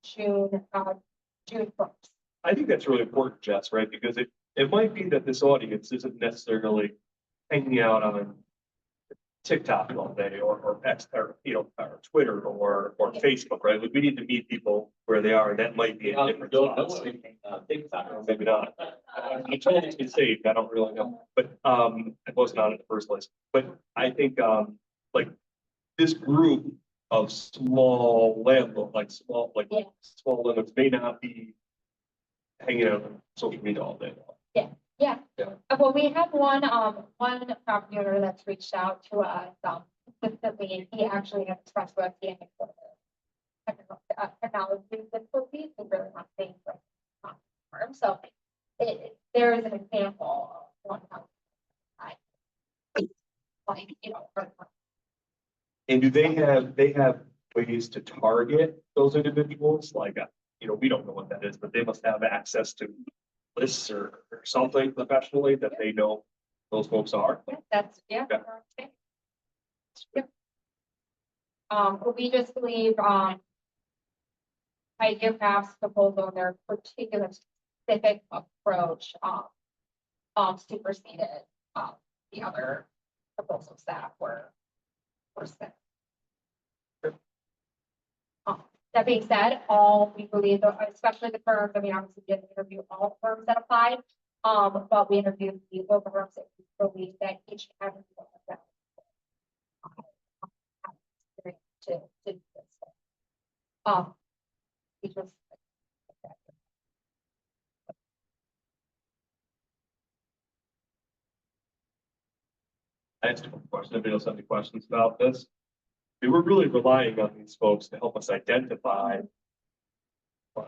D: June 1st.
A: I think that's really important, Jess, right? Because it might be that this audience isn't necessarily hanging out on TikTok all day or X or or Twitter or Facebook, right? Like, we need to meet people where they are, and that might be a different spots. Or maybe not. I told them to be safe. I don't really know, but I wasn't on it in the first place. But I think like this group of small landlords, small landlords may not be hanging out on social media all day long.
D: Yeah. Well, we have one property owner that's reached out to us consistently, and he actually has expressed to us the technology difficulties and really not being firm. So there is an example of one house.
A: And do they have ways to target those individuals? Like, we don't know what that is, but they must have access to lists or something professionally that they know those folks are.
D: That's we just believe Idea Craft's proposal, their particular specific approach superseded the other proposals that were sent. That being said, we believe, especially the firms, I mean, obviously we didn't interview all the firms that applied, but we interviewed the local firms that we believe that each and every one of them to do this. It was
A: I asked a couple questions. Anybody else have any questions about this? We were really relying on these folks to help us identify like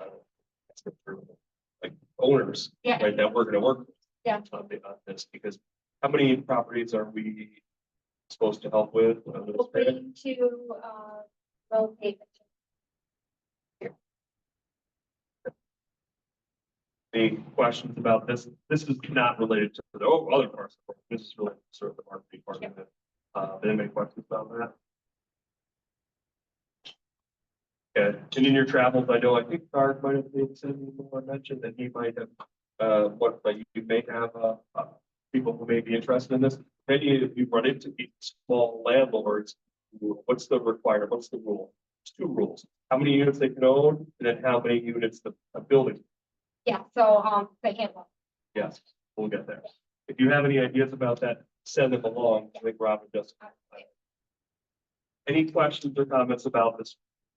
A: owners, right, that we're going to work with on this, because how many properties are we supposed to help with?
D: hoping to rotate.
A: Any questions about this? This is not related to the other parts. This is related to sort of the marketing part of it. Any questions about that? Okay, and in your travels, I think Bart might have mentioned that he might have, but you may have, people who may be interested in this. Maybe if you run into these small landlords, what's the requirement? What's the rule? There's two rules: how many units they can own, and then how many units a building.
D: Yeah, so, the handbook.
A: Yes, we'll get there. If you have any ideas about that, send them along. I think Robin does. Any questions or comments about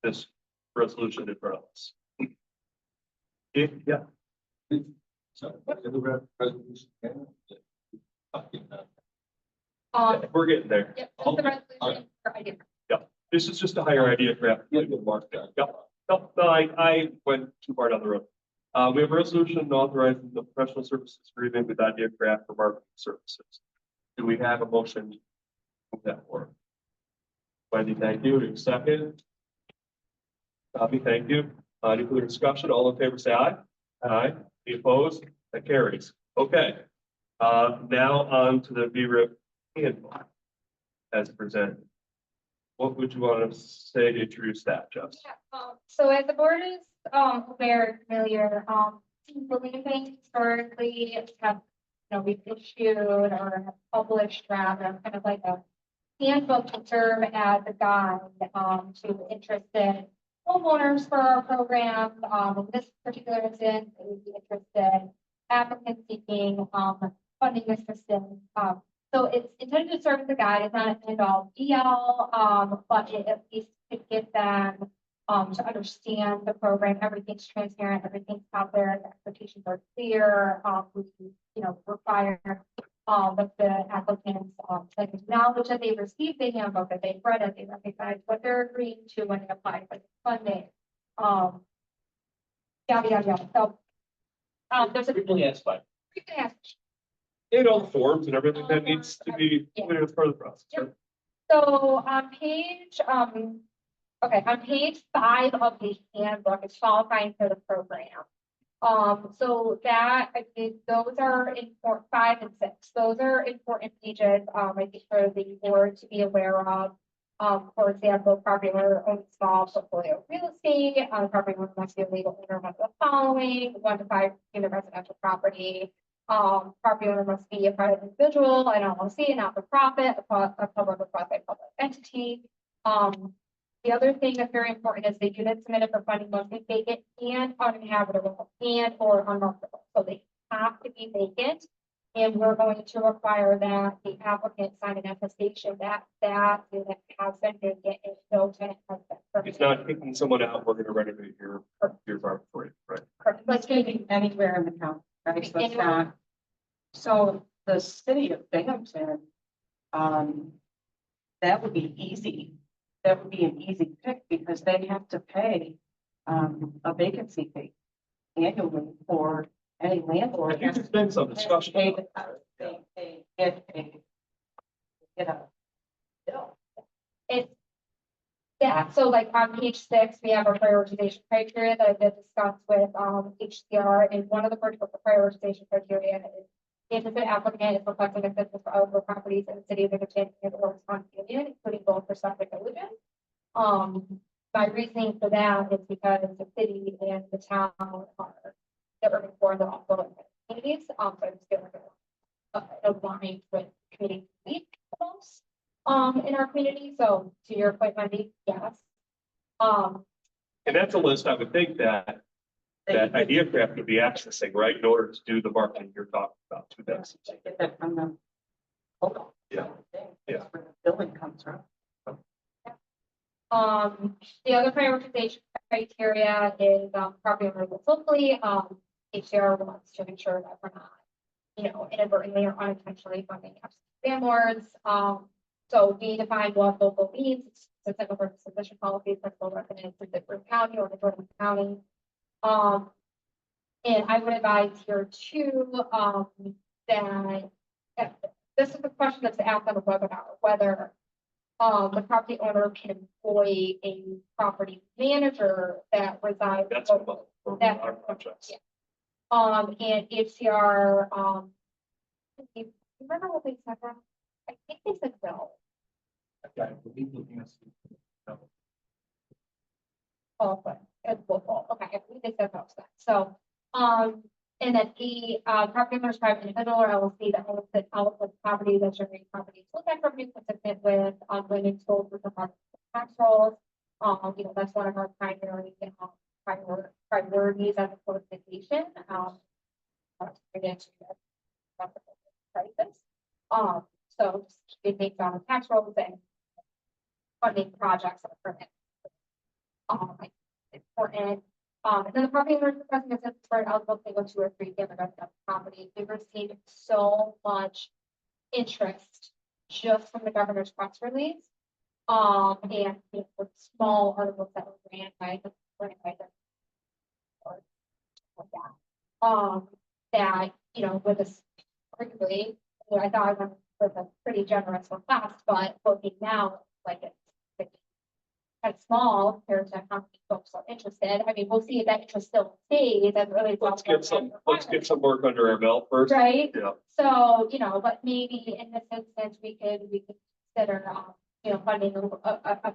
A: this resolution in front of us? Yeah,
C: So, the resolution.
A: we're getting there.
D: Yep, just the resolution for idea.
A: This is just a higher idea graph. Yep. No, I went too far down the road. We have a resolution authorizing the professional services agreement with Idea Craft for marketing services. Do we have a motion to move that forward? Wendy, thank you. Second. Bobby, thank you. Any further discussion? All in favor, say aye. Aye. Any opposed? That carries. Okay. Now on to the VRIP handbook as presented. What would you want to say to introduce that, Jess?
D: Yeah, so as the board is, very familiar, believing historically have, we've issued or have published rather, kind of like a handbook to serve as a guide, to interested homeowners for our program. In this particular instance, it would be interested applicants seeking, funding assistance. So it's intended to serve as a guide. It's not an end all be all, but it at least could get them to understand the program. Everything's transparent, everything's out there, the expectations are clear. We, require that the applicants like acknowledge that they've received the handbook, that they've read it, they recognize what they're agreeing to when they apply for the funding. Yada yada yada. So there's a
E: Frequently asked by.
A: And all the forms and everything that needs to be clear as part of the process. Right?
D: So on page, okay, on page 5 of the handbook, it's qualifying for the program. So that, I think those are important, 5 and 6. Those are important pages, I think for the board to be aware of. For example, property owner owns small portfolio of real estate, property owner must be a legal owner of one of the following: 1 to 5 unit residential property. Property owner must be a private individual, an LLC, not for profit, a public or quasi-public entity. The other thing that's very important is the unit submitted for funding must be vacant and uninhabitable and or unmarketable. So they have to be vacant. And we're going to require that the applicant sign an attestation that that unit has been vacant and no tenant has been permitted.
A: It's not kicking someone out. We're going to renovate your farm for you, right?
B: But it's gonna be anywhere in the county, right? So it's
D: Anywhere.
B: not. So the city of Binghamton, that would be easy. That would be an easy pick because they have to pay a vacancy fee annually for any
A: I
B: landlord.
A: think there's been some discussion. about that.
B: They get a bill.
D: It's, yeah, so like on page 6, we have our prioritization criteria that I did discuss with HCR, and one of the prioritization criteria is if the applicant is requesting assistance for eligible properties in the city of Binghamton and or Wisconsin Union, including both for septic diligence. My reasoning for that is because the city and the town are the urban core, they're also communities. So I just feel like aligned with community needs most in our community. So to your point, Wendy, yes.
A: And that's a list I would think that Idea Craft would be accessing, right, in order to do the marketing you're talking about to them.
B: Get that from them. Hold on.
A: Yeah.
B: That's where the billing comes from.
D: The other prioritization criteria is property owner locally. HCR wants to ensure that we're not, inadvertently or unintentionally funding landlords. So we define what local means. It's specific for submission policies, principal residents in the Broome County or the Broome County. And I would advise here too, that this is the question that's asked on the webinar, whether the property owner can employ a property manager that resides.
A: That's
D: locally.
A: what
D: That-
A: our contracts.
D: yeah. And HCR, you remember what they said? I think they said no.
E: I believe looking at.
D: Oh, but it's local. Okay, I believe they said no to that. So, and then the property owner's private individual or LLC that owns the property that generates property. So that revenue consistent with lending sold for the tax rolls. That's one of our primary priorities as a solicitation. Prices. So just keeping things on the tax rolls and funding projects that are permitted. Important. And then the property owners requesting assistance for an eligible single 2 or 3 family residential property. We've received so much interest just from the governor's press release. And with small articles that were ran by the that, with this arguably, I thought I went with a pretty generous one last, but looking now, like it's kind of small compared to how many folks are interested. I mean, we'll see if that interest still stays as really.
A: Let's get some work under our belt first.
D: Right?
A: Yeah.
D: So, but maybe in this instance, we could consider, funding a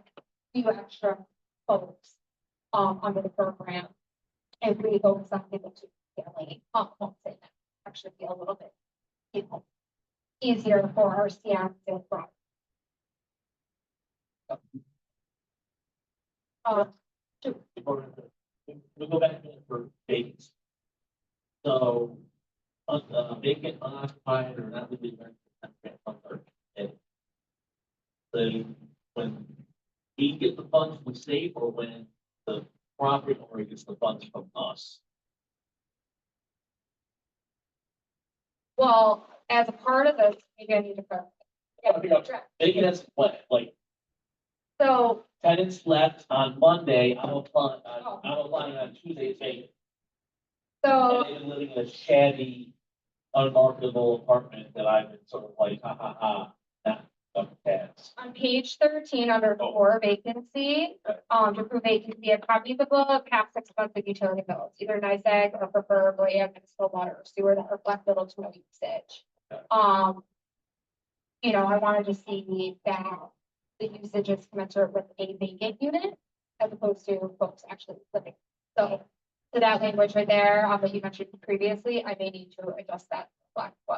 D: few extra folks, under the program. And really focus on people to family, won't say that, actually be a little bit, easier for our CMs and for.
E: We'll go back in for vacancy. So, vacant, unoccupied, or not really rented. So when we get the funds, we save, or when the property owner gets the funds from us.
D: Well, as a part of this, maybe I need to clarify.
E: Vacant as what, like
D: So,
E: tenants left on Monday, I'm applying on Tuesday, it's vacant.
D: so,
E: And they've been living in a shabby, unmarketable apartment that I've been sort of like, not cats.
D: on page 13, under core vacancy, to prove vacancy, a copy of the bill past 6 months of utility bills, either NICEAG or preferably a municipal water or sewer that reflect little to no usage.
E: Okay.
D: I wanted to see that the usage is commensurate with a vacant unit as opposed to folks actually living. So that language right there, that you mentioned previously, I may need to adjust that.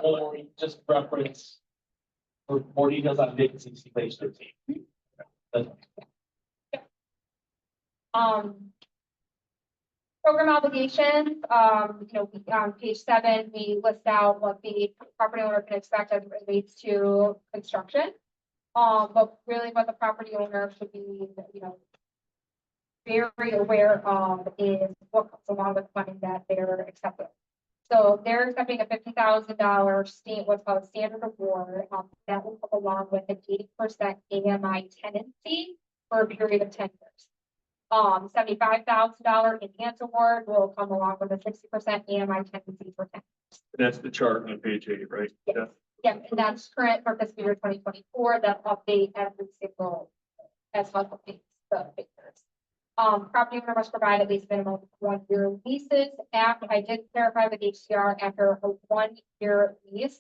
E: Or just reference for more details on vacancy, see page 13.
D: Program obligations, on page 7, we list out what the property owner can expect as it relates to construction. But really what the property owner should be, very aware of is what comes along with funding that they're accepting. So they're accepting a $50,000 what's called a standard award, that will come along with an 80% AMI tenancy for a period of 10 years. $75,000 enhanced award will come along with a 60% AMI tenancy for 10 years.
A: That's the chart on page 8, right?
D: Yes. Yeah, and that's current for fiscal year 2024, that update every single, as well updates the figures. Property owner must provide at least minimum 1-year leases. After I did clarify with HCR, after a 1-year lease,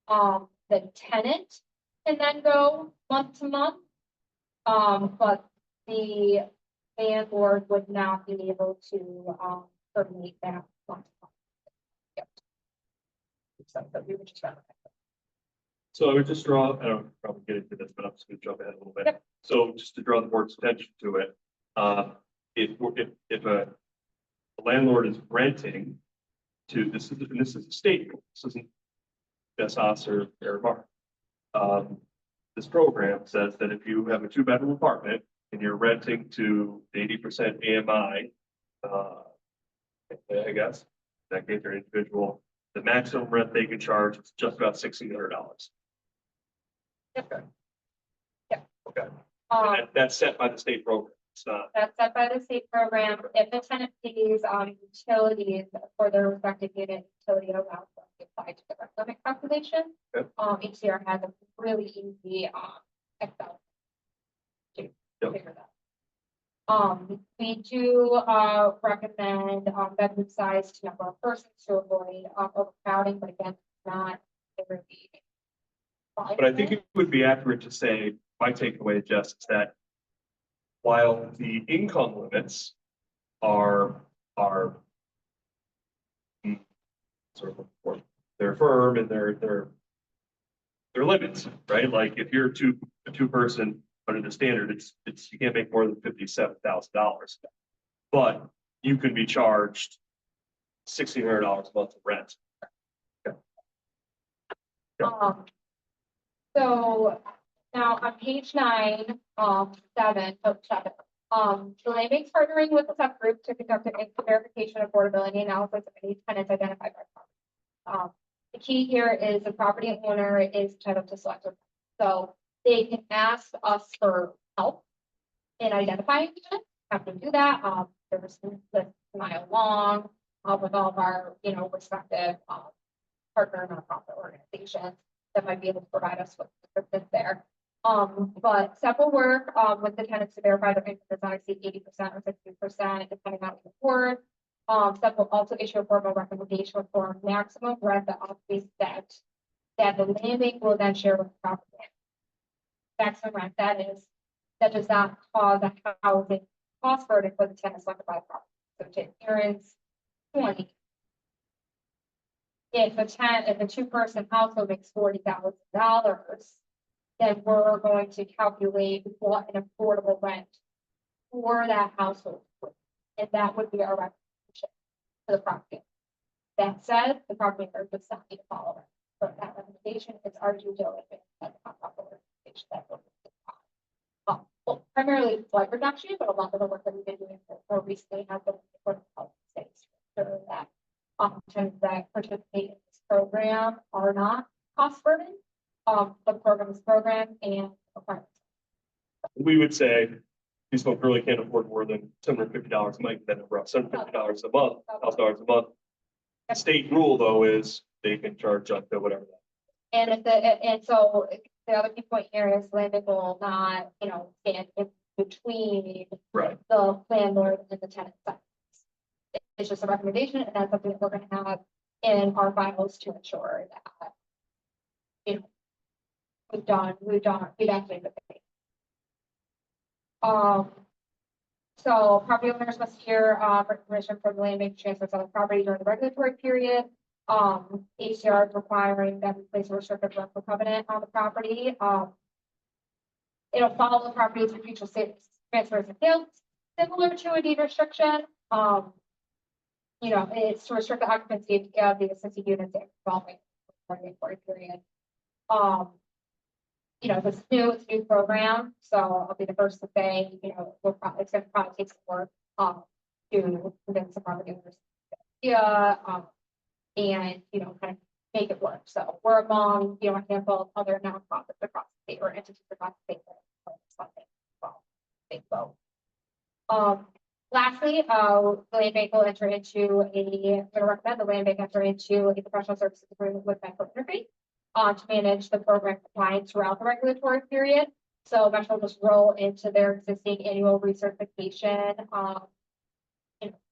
D: the tenant can then go month to month. But the landlord would not be able to terminate that month to month. Yep. So we would just rather.
A: So I would just draw, I don't probably get into this, but I'm just gonna jump ahead a little bit.
D: Yep.
A: So just to draw the board's attention to it, if a landlord is renting to, this is a state rule, this isn't Desas or Airbar. This program says that if you have a 2-bedroom apartment and you're renting to 80% AMI, I guess, that gave their individual, the maximum rent they can charge is just about $1,600. Okay.
D: Yeah.
A: Okay. And that's set by the state program. It's not.
D: That's set by the state program. If the tenant pays utilities for their respective unit, utility allows them to apply to the rent limit calculation.
A: Okay.
D: HCR has a really easy Excel to
A: Yep.
D: figure that. We do, recommend, bedroom size to number of persons to avoid, overcrowding, but again, not every week.
A: But I think it would be accurate to say, my takeaway, Jess, is that while the income limits are sort of, they're firm and they're limits, right? Like if you're a two-person under the standard, it's, you can't make more than $57,000. But you can be charged $1,600 a month of rent.
D: So now on page 9, 7, the land bank's partnering with the subgroup to conduct an income verification affordability analysis of any tenants identified by property. The key here is the property owner is entitled to select. So they can ask us for help in identifying the tenant, have to do that. There's a mile long, with all of our, respective, partner nonprofit organizations that might be able to provide us with assistance there. But several work, with the tenants to verify their income does not exceed 80% or 60%, depending on the report. Several also issue a formal recommendation for maximum rent that ought to be set, that the land bank will then share with the property. Maximum rent, that does not cause a housing cost burden for the tenant selected by the property. So to Aaron's point, if a two-person household makes $40,000, then we're going to calculate what an affordable rent for that household would be. And that would be our recommendation to the property. That said, the property owner does not need to follow it. For that recommendation, it's our due diligence that the nonprofit organization that will well, primarily flood reduction, but a lot of the work that we've been doing more recently has been for health and safety, sure that tenants that participate in this program are not cost burden. The program is program and requirements.
A: We would say these folks really can't afford more than $750 a month, then we're up $750 a month, $1,000 a month. The state rule though is they can charge up to whatever that.
D: And so the other key point here is land bank will not, stand in between
A: Right.
D: the landlord and the tenant side. It's just a recommendation, and that's something that we're going to have in our files to ensure that, we've actually been paid. So property owners must hear, permission from the land bank to transfer some property during the regulatory period. HCR is requiring that we place a restricted rental covenant on the property. It'll follow the properties for future transfers and sales, similar to a deed restriction. It's to restrict the occupancy of the assisted units involving the regulatory period. It's a new program, so I'll be the first to say, it's going to probably take some work, to convince the property owners. And, kind of make it work. So we're among, a handful of other nonprofits across the state or entities across the state. Lastly, the land bank will enter into I'm going to recommend the land bank enter into a professional services agreement with Metro Interface to manage the program compliance throughout the regulatory period. So Metro will just roll into their existing annual recertification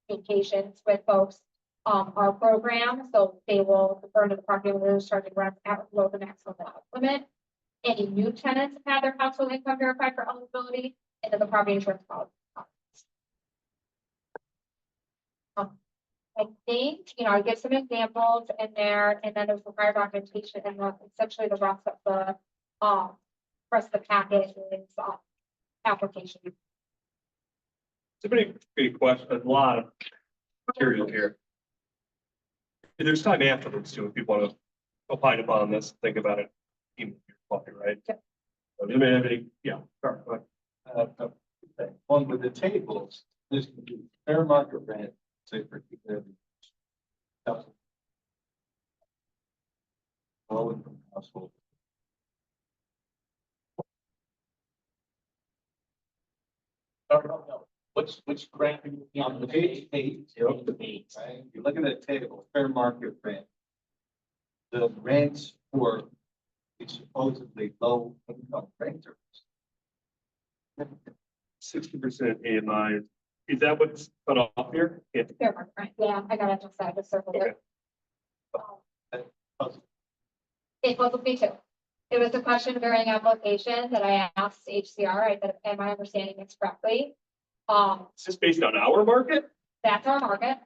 D: communications with folks our program, so they will refer to the property owners charging rent at below the maximum limit. Any new tenants have their household income verified for eligibility, and then the property insurance policy. I think, I give some examples in there, and then there's required documentation, and essentially the rest of the packet is application.
A: It's a pretty question, a lot of material here. And there's time afterwards too, if people want to opine upon this, think about it. Even if you're talking, right?
D: Yeah.
A: So, you may have any, yeah, sure, go ahead.
C: One with the tables, this could be fair market rent, say for low income household.
E: No. Which grant are you
C: On the page 8,
E: Eight.
C: right? You look at that table, fair market rent. The rents for supposedly low income renters.
A: 60% AMI, is that what's cut off here? Yeah.
D: Fair market rent. Yeah, I got it just I just circled it. It puzzled me too. It was a question during application that I asked HCR. I said, am I understanding this correctly?
A: Is this based on our market?
D: That's our market.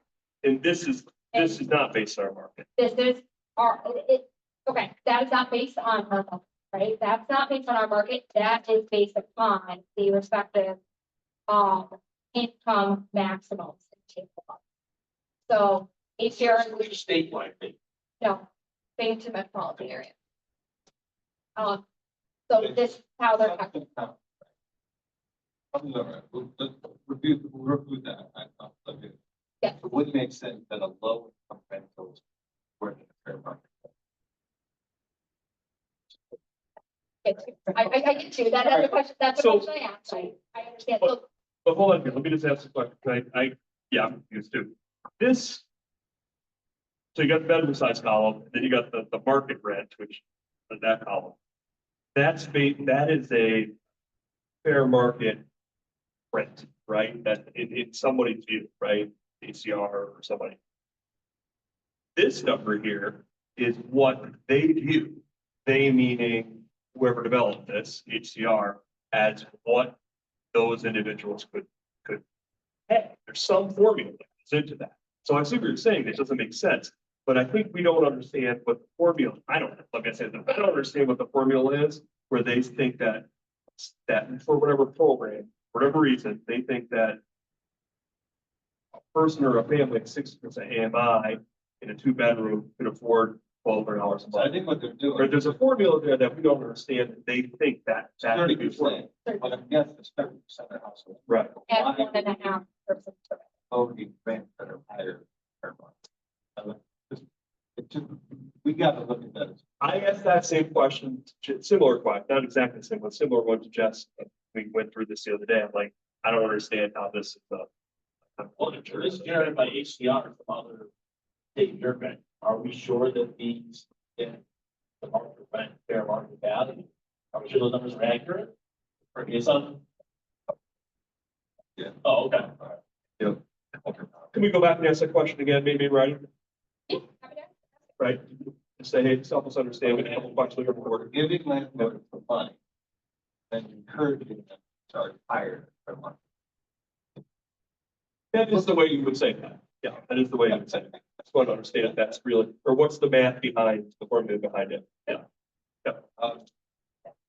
A: And this is not based on our market.
D: This is okay, that is not based on our market, right? That's not based on our market. That is based upon the respective income maximums. in table one. So HCR,
E: Statewide thing.
D: no, Binghamton metropolitan area. So this is how they're calculating.
C: We'll review that. I thought, okay.
D: Yeah.
C: It would make sense that a low income rentals were in the fair market.
D: I get you. That's the question. That's the
A: So-
D: question I asked. I understand. So
A: But hold on here, let me just ask a question. Yeah, I'm confused too. This. So you got the bedroom size column, and then you got the market rent, which is that column. That is a fair market rent, right? That in somebody's view, right? ACR or somebody. This number here is what they view, they meaning whoever developed this, HCR, as what those individuals could pay. There's some formula that goes into that. So I see what you're saying, it doesn't make sense, but I think we don't understand what the formula, like I said, I don't understand what the formula is, where they think that for whatever program, for whatever reason, they think that a person or a family at 60% AMI in a 2-bedroom could afford $1,200 a
C: So I
A: month.
C: think what they're doing.
A: But there's a formula there that we don't understand, that they think that. that could be worked.
C: 30%, but I guess it's 30% of households.
A: Right.
D: at
C: Why
D: 1.5%.
C: would we rent that are higher per month? We got to look at that.
A: I asked that same question, similar question, not exactly the same, but similar one to Jess. We went through this the other day. I'm like, I don't understand how this is
E: Well, if this is generated by HCR from other state rent, are we sure that these, the market rent, fair market value, are we sure those numbers are accurate? Or is some?
C: Yeah.
E: Oh, okay.
A: Can we go back and ask that question again, maybe, right?
D: Yeah, happy to.
A: Right? Just say, hey, just help us understand, we have a couple questions here before.
C: Giving landlords the money and encouraging them to charge higher per month.
A: That is the way you would say that. Yeah, that is the way you would say it. I just want to understand if that's really, or what's the math behind, the formula behind it. Yeah.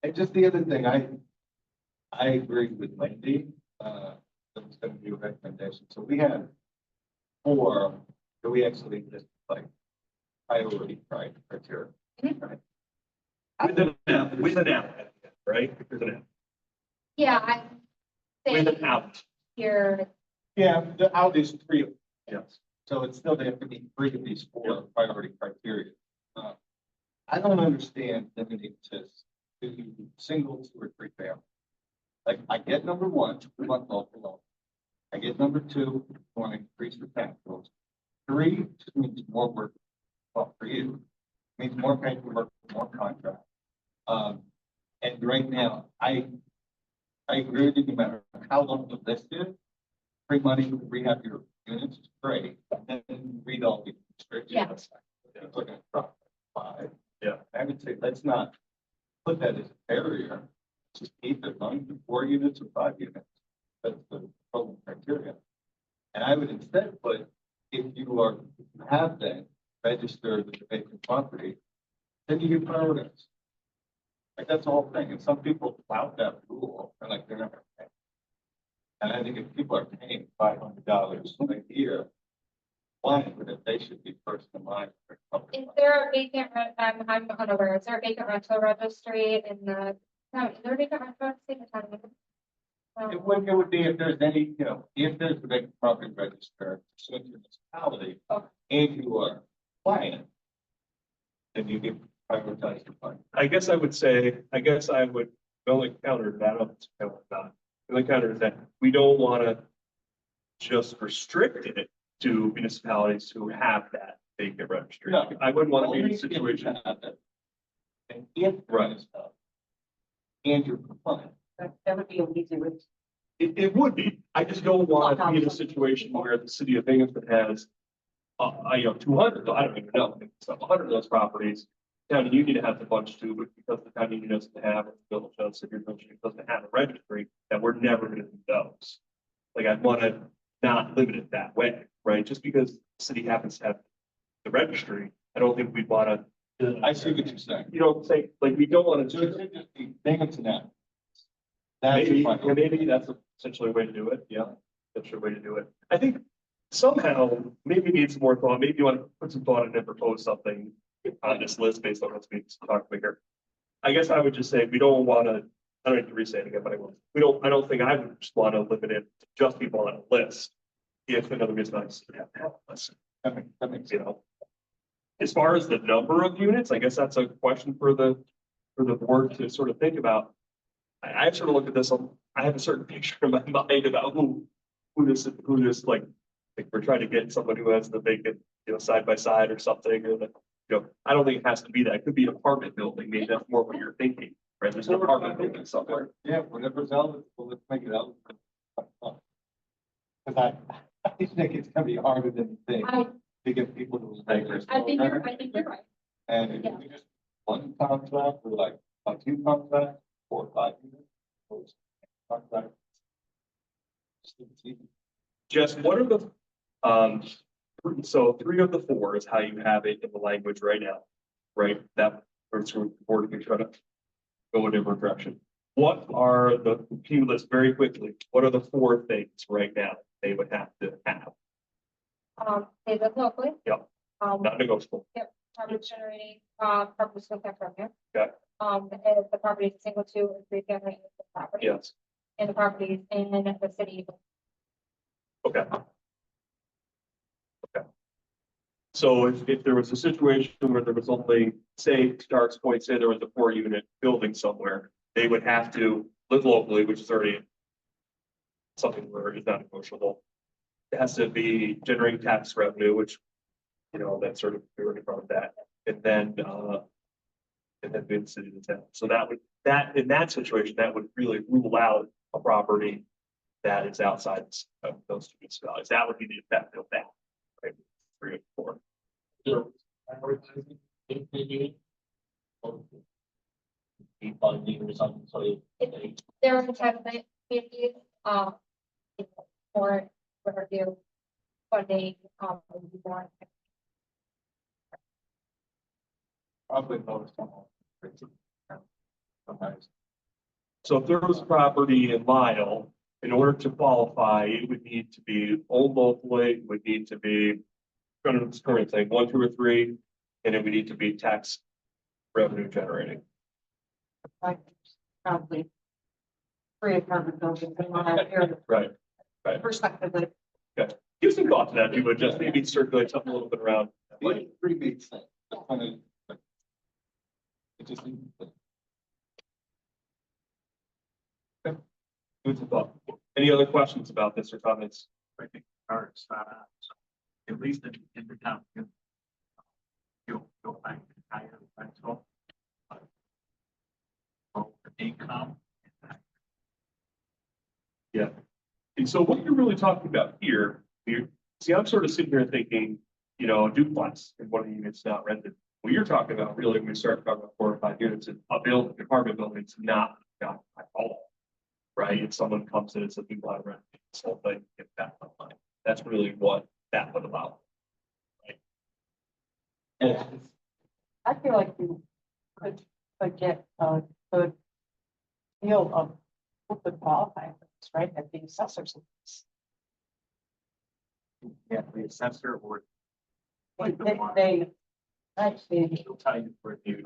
C: And just the other thing, I agree with Wendy, that was gonna be a recommendation. So we had 4, that we actually just like priority criteria. Right?
A: With an out, right? With an out.
D: Yeah, I
A: With
D: think
A: an out.
D: here,
C: Yeah, the out is 3 of them.
A: Yes.
C: So it's still, they have to meet 3 of these 4 priority criteria. I don't understand limiting to single, 2 or 3 family. Like, I get number 1, we want local law. I get number 2, we want to increase the tax bills. 3 just means more work. Well, for you, means more paperwork, more contract. And right now, I agree with you, no matter how long the list is, free money to rehab your units is great, but then read all the restrictions. It's like a truck, 5.
A: Yeah.
C: I would say, let's not put that as a barrier. Just keep it on to 4 units or 5 units. That's the total criteria. And I would instead put, if you have that registered with the vacant property, then you prioritize. Like, that's the whole thing. And some people flout that rule, and like, they're not gonna pay. And I think if people are paying $500 a year, why would it, they should be first in line.
D: is there a vacant rent, I'm unaware, is there a vacant rental registry in the, no, is there a vacant rental registry in the town?
C: It would be if there's any, if there's a vacant property register, so it's a municipality, and you are client, then you can prioritize your fund.
A: I guess I would, the only counter to that, I don't know if not. The only counter is that we don't want to just restrict it to municipalities who have that vacant registry.
C: No.
A: I wouldn't want to be in
C: Only
A: a
C: if you
A: situation.
C: have it. And if
A: Right.
C: stuff, and you're compliant.
B: That would be an easy way.
A: It would be. I just don't want to be in a situation where the city of Binghamton has, 200, I don't even know, so 100 of those properties. Town of Union has a bunch too, but because the town of Union doesn't have, or the village does, if you're doesn't have a registry, that we're never gonna do those. Like, I'd want to not limit it that way, right? Just because the city happens to have the registry, I don't think we'd want to,
C: I see what you're saying.
A: say, like, we don't want
C: So
A: to.
C: it should just be Binghamton Avenue. That's
A: Maybe,
C: your
A: yeah, maybe that's essentially a way to do it, yeah, that's a way to do it. I think somehow, maybe it needs more thought, maybe you want to put some thought in and propose something on this list based on what's being talked about here. I guess I would just say, we don't want to, I don't need to re-say it again, but I don't think I would just want to limit it to just people on a list. If another reason I just have to have a list,
C: that makes
A: you know. As far as the number of units, I guess that's a question for the board to sort of think about. I sort of look at this, I have a certain picture in my mind about who this like we're trying to get someone who has the vacant, side by side or something, or the, I don't think it has to be that. It could be an apartment building. Maybe that's more what you're thinking, right? There's an apartment building somewhere.
C: Yeah, whatever's eligible, let's make it eligible. Because I think it's gonna be harder than you think
D: I,
C: to get people to stay.
D: I think you're right.
C: And if we just one contract or like a two contracts, 4 or 5 units. Those contracts.
A: Just what are the, so 3 of the 4 is how you have it in the language right now, right? That, or sort of the board can try to go in a different direction. What are the, can you list very quickly, what are the 4 things right now they would have to have?
D: They live locally.
A: Yep.
D: Um,
A: Not negotiable.
D: property generating, property skill tax revenue.
A: Okay.
D: If the property is single 2 or 3 family property.
A: Yes,
D: And the properties in the city.
A: okay. Okay. So if there was a situation where there was only, say, to Dark's point, say there was a 4-unit building somewhere, they would have to live locally, which is already something where it's not negotiable. It has to be generating tax revenue, which, that's sort of, we already covered that, and then be in the city of the town. So in that situation, that would really rule out a property that is outside of those 2 municipalities. That would be the effect of that, right? 3 and 4.
E: So, be funding or something, so
D: There are potentially communities, for review funding, more.
C: Probably most. Sometimes.
A: So if there was property in Lyle, in order to qualify, it would need to be owned locally, it would need to be current thing, 1, 2, or 3, and it would need to be tax revenue generating.
B: Like, probably 3 apartment buildings in my area,
A: Right.
B: respectively.
A: Give some thought to that, you would just maybe circulate something a little bit around.
C: Like 3 big things. That's kind of. It just.
A: Food for thought. Any other questions about this or comments?
F: I think cards, at least in the town. You'll find higher rental. Income.
A: Yeah. And so what you're really talking about here, see, I'm sort of sitting here thinking, a duplex and one of the units not rented. What you're talking about really, when we start talking about 4 or 5 units in a building, apartment building, it's not at all. Right? If someone comes in and says, we want to rent this whole thing, get that online. That's really what that would allow. Right?
B: I feel like you could get a good deal of who could qualify for this, right, at the assessor's office.
F: Yeah, the assessor or.
B: They actually,
F: She'll tell you for you.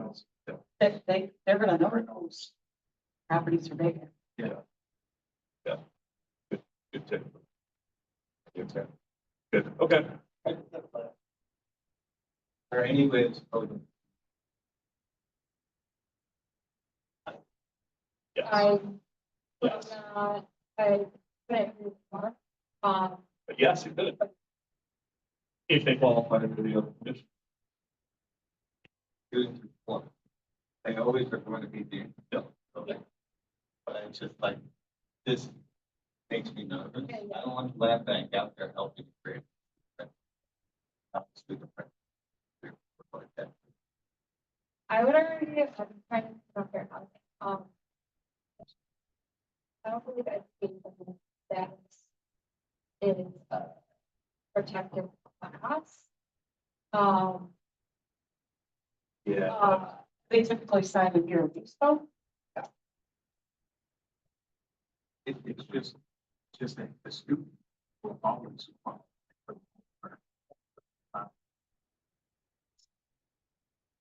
B: they're gonna know those properties are vacant.
A: Yeah. Yeah. Good tip. Good tip. Good, okay.
C: Or any ways.
A: Yes,
D: I,
A: Yes.
D: I couldn't agree more.
A: but yes, it could. If they qualify under the other condition.
C: They always are going to be the.
A: Yeah.
C: Okay. But it's just like this, Makes me nervous. I don't want to laugh back out there helping create.
D: I would already, I'm trying to compare housing. I don't believe I've seen something that is protective class.
A: Yeah.
B: They typically sign a year lease though.
F: It's just that the student will always.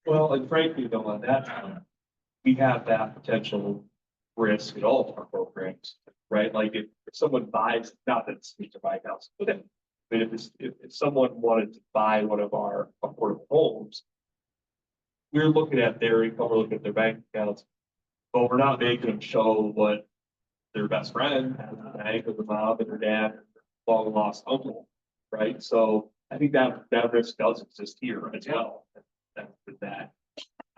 A: Well, and frankly, though, on that, we have that potential risk in all of our programs, right? Like if someone buys, not that it's need to buy a house, but then, I mean, if someone wanted to buy one of our affordable homes, we're looking at their income, we're looking at their bank accounts, but we're not making them show what their best friend has in the bank, or the mom and their dad, long lost uncle, right? So I think that risk does exist here as well. That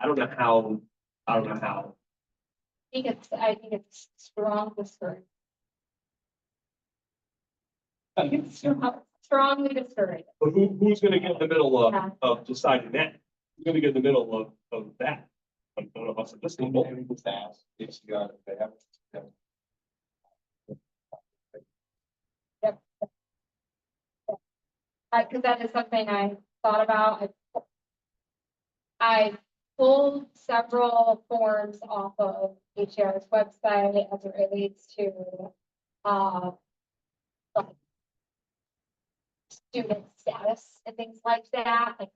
A: I don't know how.
D: I think it's strong discouraged. I think it's strongly discouraged.
A: But who's gonna get in the middle
D: Yeah.
A: of deciding that? Who's gonna get in the middle of that? Like, none of us at this level.
C: Maybe it's fast. It's got it. They have.
D: Because that is something I thought about. I pulled several forms off of HR's website as it relates to like student status and things like that. I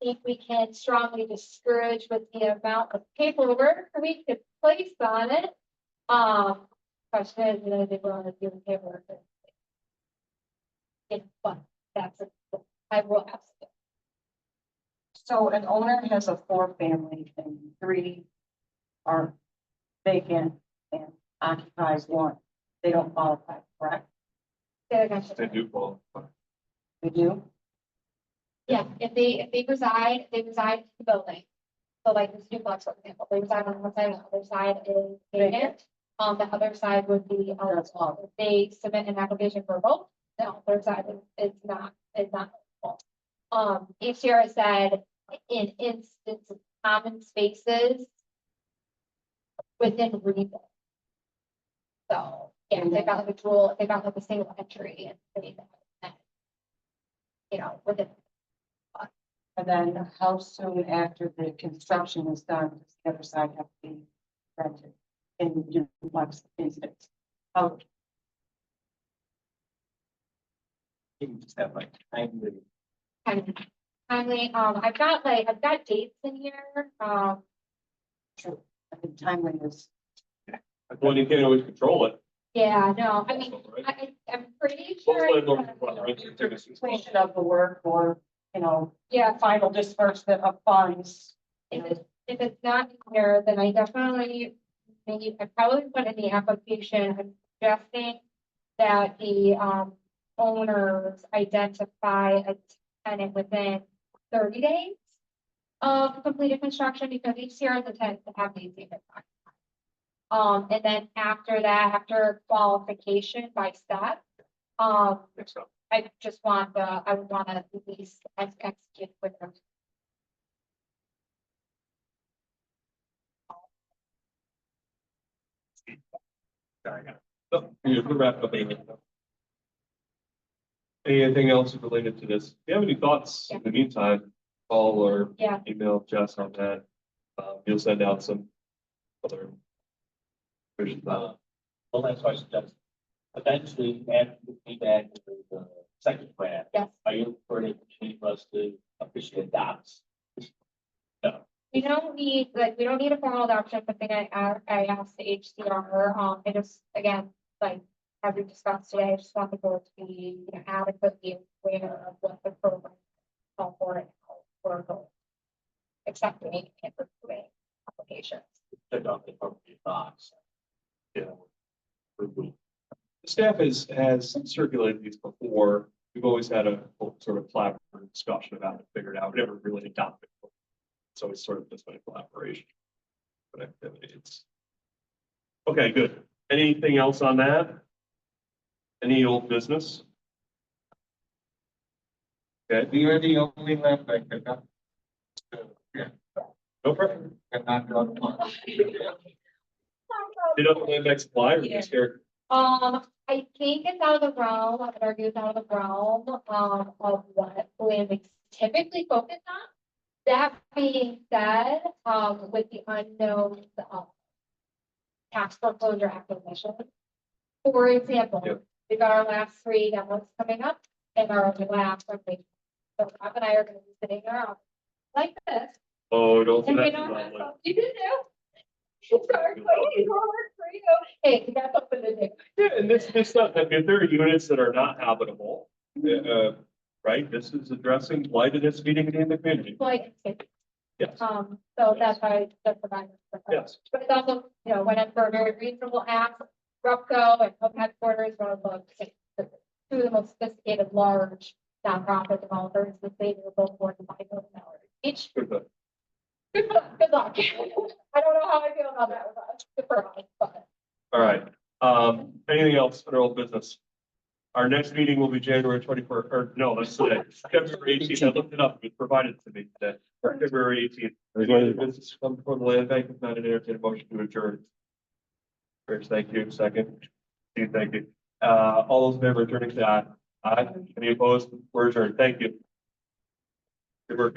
D: think we can strongly discourage with the amount of paperwork we could place on it. Question is, they want to do paperwork. But that's I will ask.
B: So an owner has a 4-family and 3 are vacant and occupies 1. They don't qualify, correct?
A: They do fall.
B: They do?
D: Yeah, if they reside in the building. So like this duplex, for example, they reside on one side, and the other side is vacant. The other side would be, if they submit an application for both, no, their side is not eligible. HCR said in instance of common spaces within reason. So, yeah, they've got like a single entry and within.
B: And then how soon after the construction is done, does the other side have to be rented in duplex instance? How,
C: You just have like timely.
D: Timely, I've got dates in here,
B: I think timely is,
A: Well, you can't always control it.
D: yeah, no, I mean,
A: Right?
D: I'm pretty
A: Most
D: sure.
A: landlords want rent certificates.
B: completion of the work or,
D: Yeah,
B: final disbursement of funds.
D: if it's not here, then I definitely, I probably put in the application, I'm suggesting that the, owners identify a tenant within 30 days of completed construction, because each year is intended to have these units. And then after that, after qualification by step,
A: Next up.
D: I would want to at least execute with them.
A: Sorry, I got it. So, here's the wrap up. Anything else related to this? If you have any thoughts in the meantime, call or
D: Yeah.
A: email Jess on that. You'll send out some other.
E: One last question, Judge. Eventually, after the feedback of the second grant,
D: Yes.
E: are you ready for us to officially adopt?
D: We don't need a formal adoption, but then I asked the HCR, I just, again, like, have we discussed today, I just want the board to be adequately aware of what the program call for and how we're going. Accepting and reviewing applications.
E: Check out the appropriate box.
A: Yeah. The staff has circulated these before. We've always had a sort of collaborative discussion about it, figured out, we never really adopted it. It's always sort of just been a collaboration. But it's. Okay, good. Anything else on that? Any old business? Okay,
C: We are the only land bank that got.
A: no problem.
C: Got knocked out of one.
A: Did up the land bank supply or just here?
D: I think it's out of the realm, I would argue it's out of the realm, of what land banks typically focus on. That being said, with the unknown, tax foreclosure acquisition. For example,
A: Yep.
D: we got our last 3 demos coming up and our last one. So Rob and I are gonna be sitting around like this.
A: Oh, don't do
D: And we
A: that.
D: don't
A: to
D: have
A: that,
D: something to do. Start putting forward for you. Hey, we got something to do.
A: Yeah, and this stuff, if there are units that are not habitable, right, this is addressing blighted meeting in the community.
D: Like,
A: Yes,
D: so that's why the provider.
A: yes,
D: But it's also, when it's for a very reasonable act, Repco and Hope Headquarters are both 2 of the most sophisticated, large nonprofit developers. The state will both $4 to $5 million each.
A: good, good.
D: Good luck. Good luck. I don't know how I feel about that with us. Good for us, but.
A: All right, anything else under old business? Our next meeting will be January 24th, or no, that's today, February 18th. I looked it up, it was provided to me today, February 18th. Is there any business come before the land bank? If not, an entertained motion to adjourn. First, thank you. Second, Steve, thank you. All those in favor, turning to aye. Aye. Any opposed? We're adjourned. Thank you. Good work.